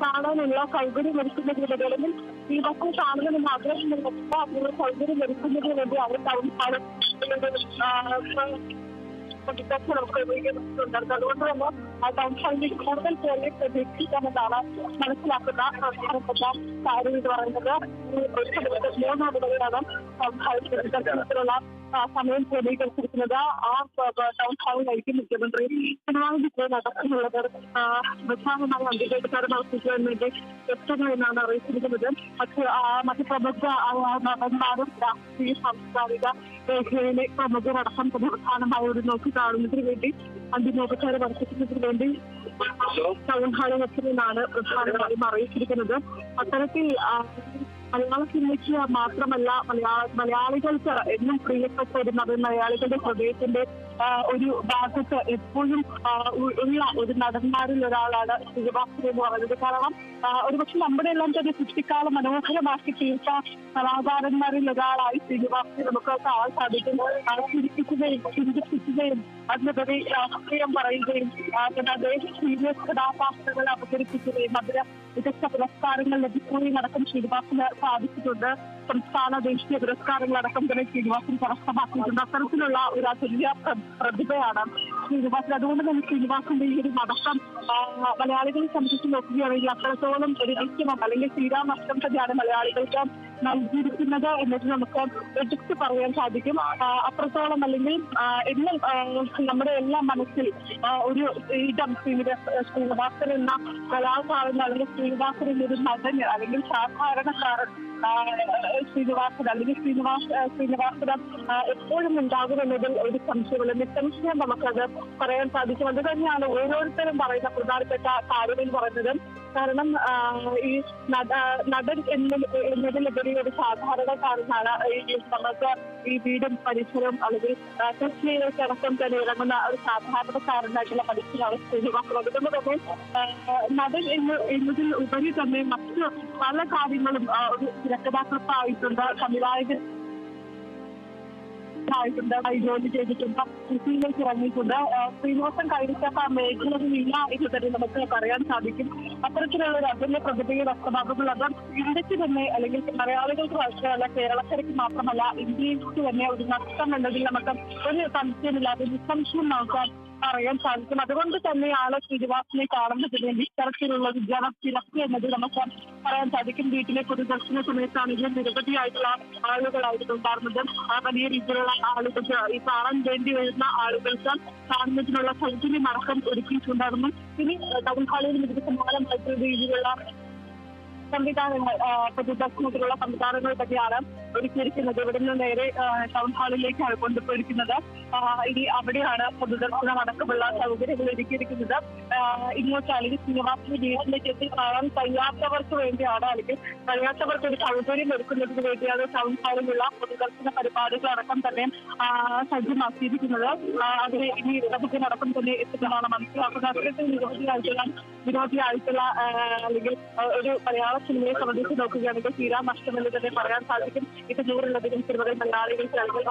കാണാനുള്ള സൗകര്യം ഒരുക്കുന്നതിന് അല്ലെങ്കിൽ ഈ വസ്തു കാണുന്നതിന് ആഗ്രഹമുള്ള അതിനുള്ള സൗകര്യം ഒരുക്കുന്നതിന് വേണ്ടി അവർ ടൗൺ ഹാളിൽ ക്രമീകരിച്ചിട്ടുണ്ടായിരുന്നു. അതുകൊണ്ട് തന്നെ ടൗൺ ഹാളിലേക്ക് കൂടുതൽ പേരെ പ്രതീക്ഷിക്കാമെന്നാണ് മനസ്സിലാക്കുന്ന പ്രധാനപ്പെട്ട കാര്യം എന്ന് പറയുന്നത്. 3 മണിവരെയാണ് ടൗൺ ഹാളിൽ ദർശനത്തിനുള്ള സമയം ക്രമീകരിച്ചിരിക്കുന്നത്. ആ ടൗൺ ഹാളിലായിരിക്കും മുഖ്യമന്ത്രി പിണറായി വിജയൻ അടക്കമുള്ളവർ പ്രധാനമായി അന്തിമോപചാരം അർപ്പിക്കുവാൻ വേണ്ടി എത്തുന്നു എന്നാണ് അറിയിച്ചിരിക്കുന്നത്. മറ്റ് പ്രമുഖ നടന്മാരും രാഷ്ട്രീയ സാംസ്കാരിക മേഖലയിലെ പ്രമുഖരടക്കം പ്രധാനമായ ഒരു നോക്കി കാണുന്നതിന് വേണ്ടി അന്തിമോപചാരം അർപ്പിക്കുന്നതിന് വേണ്ടി ടൗൺ ഹാളിൽ എത്തുമെന്നാണ് പ്രധാനമായും അറിയിച്ചിരിക്കുന്നത്. അത്തരത്തിൽ മലയാള സിനിമയ്ക്ക് മാത്രമല്ല മലയാളികൾക്ക് എന്നും പ്രിയപ്പെട്ട ഒരു നടൻ, മലയാളികളുടെ ഹൃദയത്തിന്റെ ഒരു ഭാഗത്ത് എപ്പോഴും ഉള്ള ഒരു നടന്മാരിൽ ഒരാളാണ് ശ്രീനിവാസൻ എന്ന് പറയുന്നത്. കാരണം ഒരുപക്ഷെ നമ്മുടെ എല്ലാം തന്നെ കുട്ടിക്കാലം മനോഹരമാക്കി തീർത്ത കലാകാരന്മാരിൽ ഒരാളായി ശ്രീനിവാസനെ നമുക്ക് കാണാൻ സാധിക്കും. ചിന്തിപ്പിക്കുകയും അതിനുപരി രാഷ്ട്രീയം പറയുകയും അദ്ദേഹം സീരിയസ് കഥാപാത്രങ്ങൾ അവതരിപ്പിക്കുകയും അതിന് മികച്ച പുരസ്കാരങ്ങൾ ലഭിക്കുകയും അടക്കം ശ്രീനിവാസന് സാധിച്ചിട്ടുണ്ട്. സംസ്ഥാന ദേശീയ പുരസ്കാരങ്ങളടക്കം തന്നെ ശ്രീനിവാസൻ കരസ്ഥമാക്കിയിട്ടുണ്ട്. അത്തരത്തിലുള്ള ഒരു അതുല്യ പ്രതിഭയാണ് ശ്രീനിവാസൻ. അതുകൊണ്ട് തന്നെ ശ്രീനിവാസന്റെ ഈ ഒരു നടക്കം മലയാളികളെ സംബന്ധിച്ച് നോക്കുകയാണെങ്കിൽ അത്രത്തോളം ഒരു വിഷമം അല്ലെങ്കിൽ തീരാ നഷ്ടം തന്നെയാണ് മലയാളികൾക്ക് നൽകിയിരിക്കുന്നത് എന്നത് നമുക്ക് എടുത്തു പറയാൻ സാധിക്കും. അത്രത്തോളം അല്ലെങ്കിൽ എന്നും നമ്മുടെ എല്ലാം മനസ്സിൽ ഒരു ഇടം ശ്രീനിവാസൻ എന്ന കലാകാരൻ അല്ലെങ്കിൽ ശ്രീനിവാസൻ എന്നൊരു നടന് അല്ലെങ്കിൽ സാധാരണക്കാരൻ ശ്രീനിവാസൻ അല്ലെങ്കിൽ ശ്രീനിവാസൻ എപ്പോഴും ഉണ്ടാകുമെന്നതിൽ ഒരു സംശയമില്ല. നിസ്സംശയം നമുക്കത് പറയാൻ സാധിക്കും. അത് തന്നെയാണ് ഓരോരുത്തരും പറയുന്ന പ്രധാനപ്പെട്ട കാര്യമെന്ന് പറയുന്നത്. കാരണം ഈ നടൻ എന്നതിലുപരി ഒരു സാധാരണക്കാരനാണ് നമുക്ക് ഈ വീടും പരിസരവും അല്ലെങ്കിൽ കൃഷിയിലേക്ക് അടക്കം തന്നെ ഇറങ്ങുന്ന ഒരു സാധാരണക്കാരനായിട്ടുള്ള മനുഷ്യനാണ് ശ്രീനിവാസൻ. അതുകൊണ്ട് തന്നെ നടൻ എന്നതിൽ ഉപരി തന്നെ മറ്റ് പല കാര്യങ്ങളും ഒരു തിരക്കഥാകൃത്തായിട്ടുണ്ട്, സംവിധായകൻ വിദഗ്ധനായിട്ടുണ്ട്, ജോലി ചെയ്തിട്ടുണ്ട്, കൃഷിയിലേക്ക് ഇറങ്ങിയിട്ടുണ്ട്. ശ്രീനിവാസൻ കൈവരിക്കാത്ത മേഖലകളില്ല എന്ന് തന്നെ നമുക്ക് പറയാൻ സാധിക്കും. അത്തരത്തിലുള്ള ഒരു അതുല്യ പ്രതിഭയെ വ്യക്തമാകുമ്പോൾ അത് ഇന്ത്യക്ക് തന്നെ, അല്ലെങ്കിൽ മലയാളികൾക്ക് മാത്രമല്ല, കേരളക്കരയ്ക്ക് മാത്രമല്ല, ഇന്ത്യക്ക് തന്നെ ഒരു നഷ്ടം എന്നതിൽ നമുക്ക് ഒരു സംശയമില്ലാതെ നിസ്സംശയം നമുക്ക് അറിയാൻ സാധിക്കും. അതുകൊണ്ട് തന്നെയാണ് ശ്രീനിവാസനെ കാണുന്നതിന് ഇത്തരത്തിലുള്ള ജനത്തിരക്ക് എന്നത് നമുക്ക് പറയാൻ സാധിക്കും. വീട്ടിലെ പൊതുദർശന സമയത്താണെങ്കിലും നിരവധിയായിട്ടുള്ള ആളുകളായിരുന്നു ഉണ്ടായിരുന്നത്. വലിയ രീതിയിലുള്ള ആളുകൾക്ക് ഈ കാണാൻ വേണ്ടി വരുന്ന ആളുകൾക്ക് കാണുന്നതിനുള്ള സൗകര്യം അടക്കം ഒരുക്കിയിട്ടുണ്ടായിരുന്നു. ഇനി ടൗൺ ഹാളിൽ ഇതിന് സമാനമായിട്ടുള്ള രീതിയിലുള്ള സംവിധാനങ്ങൾ, പൊതുദർശനത്തിലുള്ള സംവിധാനങ്ങൾ തന്നെയാണ് ഒരുക്കിയിരിക്കുന്നത്. ഇവിടെ നിന്ന് നേരെ ടൗൺ ഹാളിലേക്കാണ് കൊണ്ടുപോയിരിക്കുന്നത്. ഇനി അവിടെയാണ് പൊതുദർശനം അടക്കമുള്ള സൗകര്യങ്ങൾ ഒരുക്കിയിരിക്കുന്നത്. ഇങ്ങോട്ട് അല്ലെങ്കിൽ ശ്രീനിവാസിന്റെ വീട്ടിലേക്ക് എത്തി കാണാൻ കഴിയാത്തവർക്ക് വേണ്ടിയാണ്, അല്ലെങ്കിൽ കഴിയാത്തവർക്ക് ഒരു സൗകര്യം ഒരുക്കുന്നതിന് വേണ്ടിയാണ് ടൗൺ ഹാളിലുള്ള പൊതുദർശന പരിപാടികളടക്കം തന്നെ സജ്ജമാക്കിയിരിക്കുന്നത്. അതിന് ഇനി ഇടപെടലടക്കം തന്നെ എത്തുന്നതാണ് മനസ്സിലാക്കുന്നത്. അത്തരത്തിൽ നിരവധിയായിട്ടുള്ള അല്ലെങ്കിൽ ഒരു മലയാള സിനിമയെ സംബന്ധിച്ച് നോക്കുകയാണെങ്കിൽ തീരാ നഷ്ടമെന്ന് തന്നെ പറയാൻ സാധിക്കും. ഇത് 100-ലധികം സിനിമകൾ മലയാളികൾക്ക് അല്ലെങ്കിൽ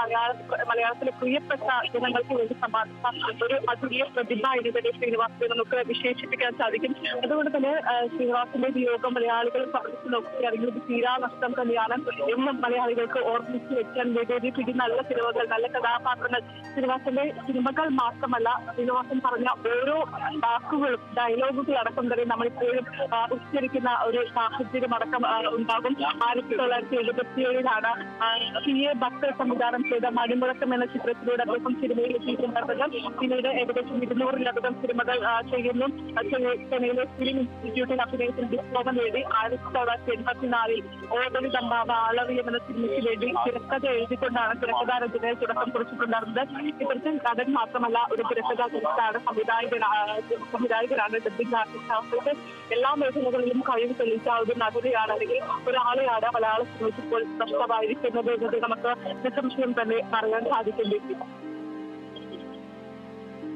മലയാളത്തിലെ പ്രിയപ്പെട്ട ജനങ്ങൾക്ക് വേണ്ടി സമ്മാനിച്ച ഒരു അതുല്യ പ്രതിഭ എന്ന് തന്നെ ശ്രീനിവാസിനെ നമുക്ക് വിശേഷിപ്പിക്കാൻ സാധിക്കും. അതുകൊണ്ട് തന്നെ ശ്രീനിവാസിന്റെ വിയോഗം മലയാളികൾ സംബന്ധിച്ച് നോക്കുകയാണെങ്കിൽ ഇത് തീരാ നഷ്ടം തന്നെയാണ്. എന്നും മലയാളികൾക്ക് ഓർമ്മിച്ച് വെക്കാൻ വേണ്ടി പിടി നല്ല സിനിമകൾ, നല്ല കഥാപാത്രങ്ങൾ, ശ്രീനിവാസിന്റെ സിനിമകൾ മാത്രമല്ല, ശ്രീനിവാസൻ പറഞ്ഞ ഓരോ വാക്കുകളും ഡയലോഗുകളടക്കം തന്നെ നമ്മളിപ്പോഴും ഉച്ചരിക്കുന്ന ഒരു സാഹചര്യം അടക്കം ഉണ്ടാകും. 1977 CA ഭക്തർ സംവിധാനം ചെയ്ത മണിമുഴക്കം എന്ന ചിത്രത്തിലൂടെ അദ്ദേഹം സിനിമയിൽ എത്തിയിട്ടുണ്ടായിരുന്നത്. പിന്നീട് ഏകദേശം 200-ലധികം സിനിമകൾ ചെയ്യുന്നു. ചെന്നൈയിലെ ഫിലിം ഇൻസ്റ്റിറ്റ്യൂട്ടിൽ അഭിനയത്തിന് ഡിപ്ലോമ നേടി 1984 ഓടലി തമ്പാവ ആളവി എന്ന സിനിമയ്ക്ക് വേണ്ടി തിരക്കഥ എഴുതിക്കൊണ്ടാണ് തിരക്കഥാരചനയെ തുടക്കം കുറിച്ചിട്ടുണ്ടായിരുന്നത്. ഇത്തരത്തിൽ നടൻ മാത്രമല്ല, ഒരു തിരക്കഥാകൃത്താണ്, സംവിധായകനാണ്, ഡബ്ബിംഗ് ആർട്ടിസ്റ്റ്. എല്ലാ മേഖലകളിലും കഴിവ് തെളിയിച്ച ഒരു നഗരയാണ്, അല്ലെങ്കിൽ ഒരാളെയാണ് മലയാള സിനിമയ്ക്ക് ഇപ്പോൾ നഷ്ടമായിരിക്കുന്നത് എന്നത് നമുക്ക് നിസ്സംശയം തന്നെ പറയാൻ സാധിക്കുന്നുണ്ട്.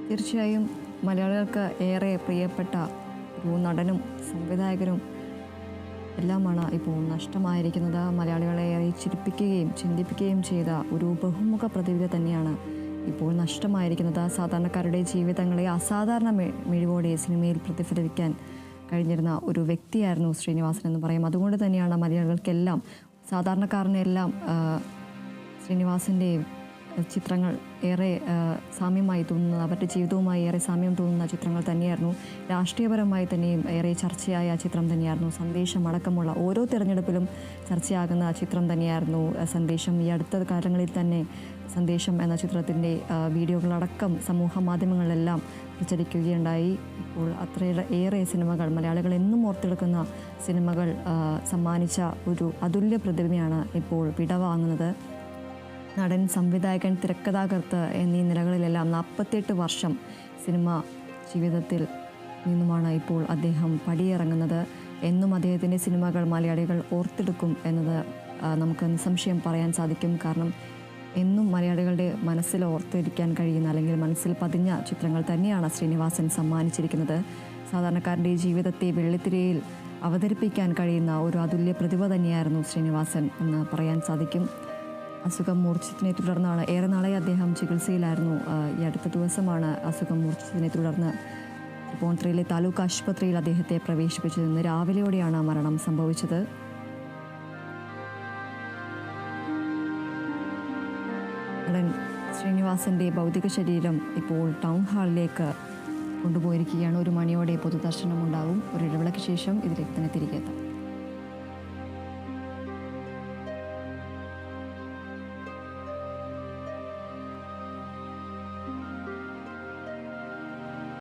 തീർച്ചയായും മലയാളികൾക്ക് ഏറെ പ്രിയപ്പെട്ട ഒരു നടനും സംവിധായകനും എല്ലാമാണ് ഇപ്പോൾ നഷ്ടമായിരിക്കുന്നത്. മലയാളികളെ ഏറെ ചിരിപ്പിക്കുകയും ചിന്തിപ്പിക്കുകയും ചെയ്ത ഒരു ബഹുമുഖ പ്രതിഭ തന്നെയാണ് ഇപ്പോൾ നഷ്ടമായിരിക്കുന്നത്. സാധാരണക്കാരുടെ ജീവിതങ്ങളെ അസാധാരണ മിഴിവോടെ സിനിമയിൽ പ്രതിഫലിപ്പിക്കാൻ കഴിഞ്ഞിരുന്ന ഒരു വ്യക്തിയായിരുന്നു ശ്രീനിവാസൻ എന്ന് പറയും. അതുകൊണ്ട് തന്നെയാണ് മലയാളികൾക്കെല്ലാം, സാധാരണക്കാരനെല്ലാം ശ്രീനിവാസൻ്റെ ചിത്രങ്ങൾ ഏറെ സാമ്യമായി തോന്നുന്നത്, അവരുടെ ജീവിതവുമായി ഏറെ സാമ്യം തോന്നുന്ന ചിത്രങ്ങൾ തന്നെയായിരുന്നു. രാഷ്ട്രീയപരമായി തന്നെയും ഏറെ ചർച്ചയായ ചിത്രം തന്നെയായിരുന്നു സന്ദേശം അടക്കമുള്ള. ഓരോ തിരഞ്ഞെടുപ്പിലും ചർച്ചയാകുന്ന ചിത്രം തന്നെയായിരുന്നു സന്ദേശം. ഈ അടുത്ത കാലങ്ങളിൽ തന്നെ സന്ദേശം എന്ന ചിത്രത്തിൻ്റെ വീഡിയോകളടക്കം സമൂഹ മാധ്യമങ്ങളിലെല്ലാം പ്രചരിക്കുകയുണ്ടായി. ഇപ്പോൾ അത്രയേറെ സിനിമകൾ, മലയാളികൾ എന്നും ഓർത്തെടുക്കുന്ന സിനിമകൾ സമ്മാനിച്ച ഒരു അതുല്യ പ്രതിഭയാണ് ഇപ്പോൾ വിടവാങ്ങുന്നത്. നടൻ, സംവിധായകൻ, തിരക്കഥാകൃത്ത് എന്നീ നിലകളിലെല്ലാം 48 വർഷം സിനിമ ജീവിതത്തിൽ നിന്നുമാണ് ഇപ്പോൾ അദ്ദേഹം പടിയിറങ്ങുന്നത്. എന്നും അദ്ദേഹത്തിൻ്റെ സിനിമകൾ മലയാളികൾ ഓർത്തെടുക്കും എന്നത് നമുക്ക് നിസ്സംശയം പറയാൻ സാധിക്കും. കാരണം എന്നും മലയാളികളുടെ മനസ്സിൽ ഓർത്തിരിക്കാൻ കഴിയുന്ന, അല്ലെങ്കിൽ മനസ്സിൽ പതിഞ്ഞ ചിത്രങ്ങൾ തന്നെയാണ് ശ്രീനിവാസൻ സമ്മാനിച്ചിരിക്കുന്നത്. സാധാരണക്കാരൻ്റെ ജീവിതത്തെ വെള്ളിത്തിരയിൽ അവതരിപ്പിക്കാൻ കഴിയുന്ന ഒരു അതുല്യ പ്രതിഭ തന്നെയായിരുന്നു ശ്രീനിവാസൻ എന്ന് പറയാൻ സാധിക്കും. അസുഖം മൂർച്ഛിച്ചതിനെ തുടർന്നാണ്, ഏറെ നാളെ അദ്ദേഹം ചികിത്സയിലായിരുന്നു. ഈ അടുത്ത ദിവസമാണ് അസുഖം മൂർച്ഛിച്ചതിനെ തുടർന്ന് തൃപ്പൂണിത്തുറയിലെ താലൂക്ക് ആശുപത്രിയിൽ അദ്ദേഹത്തെ പ്രവേശിപ്പിച്ചത്. ഇന്ന് രാവിലെയോടെയാണ് മരണം സംഭവിച്ചത്. നടൻ ശ്രീനിവാസൻ്റെ ഭൗതിക ശരീരം ഇപ്പോൾ ടൗൺ ഹാളിലേക്ക് കൊണ്ടുപോയിരിക്കുകയാണ്. 1 മണിയോടെ പൊതുദർശനം ഉണ്ടാകും. ഒരു ഇടവേളയ്ക്ക് ശേഷം ഇതിലേക്ക് തന്നെ തിരികെ എത്താം.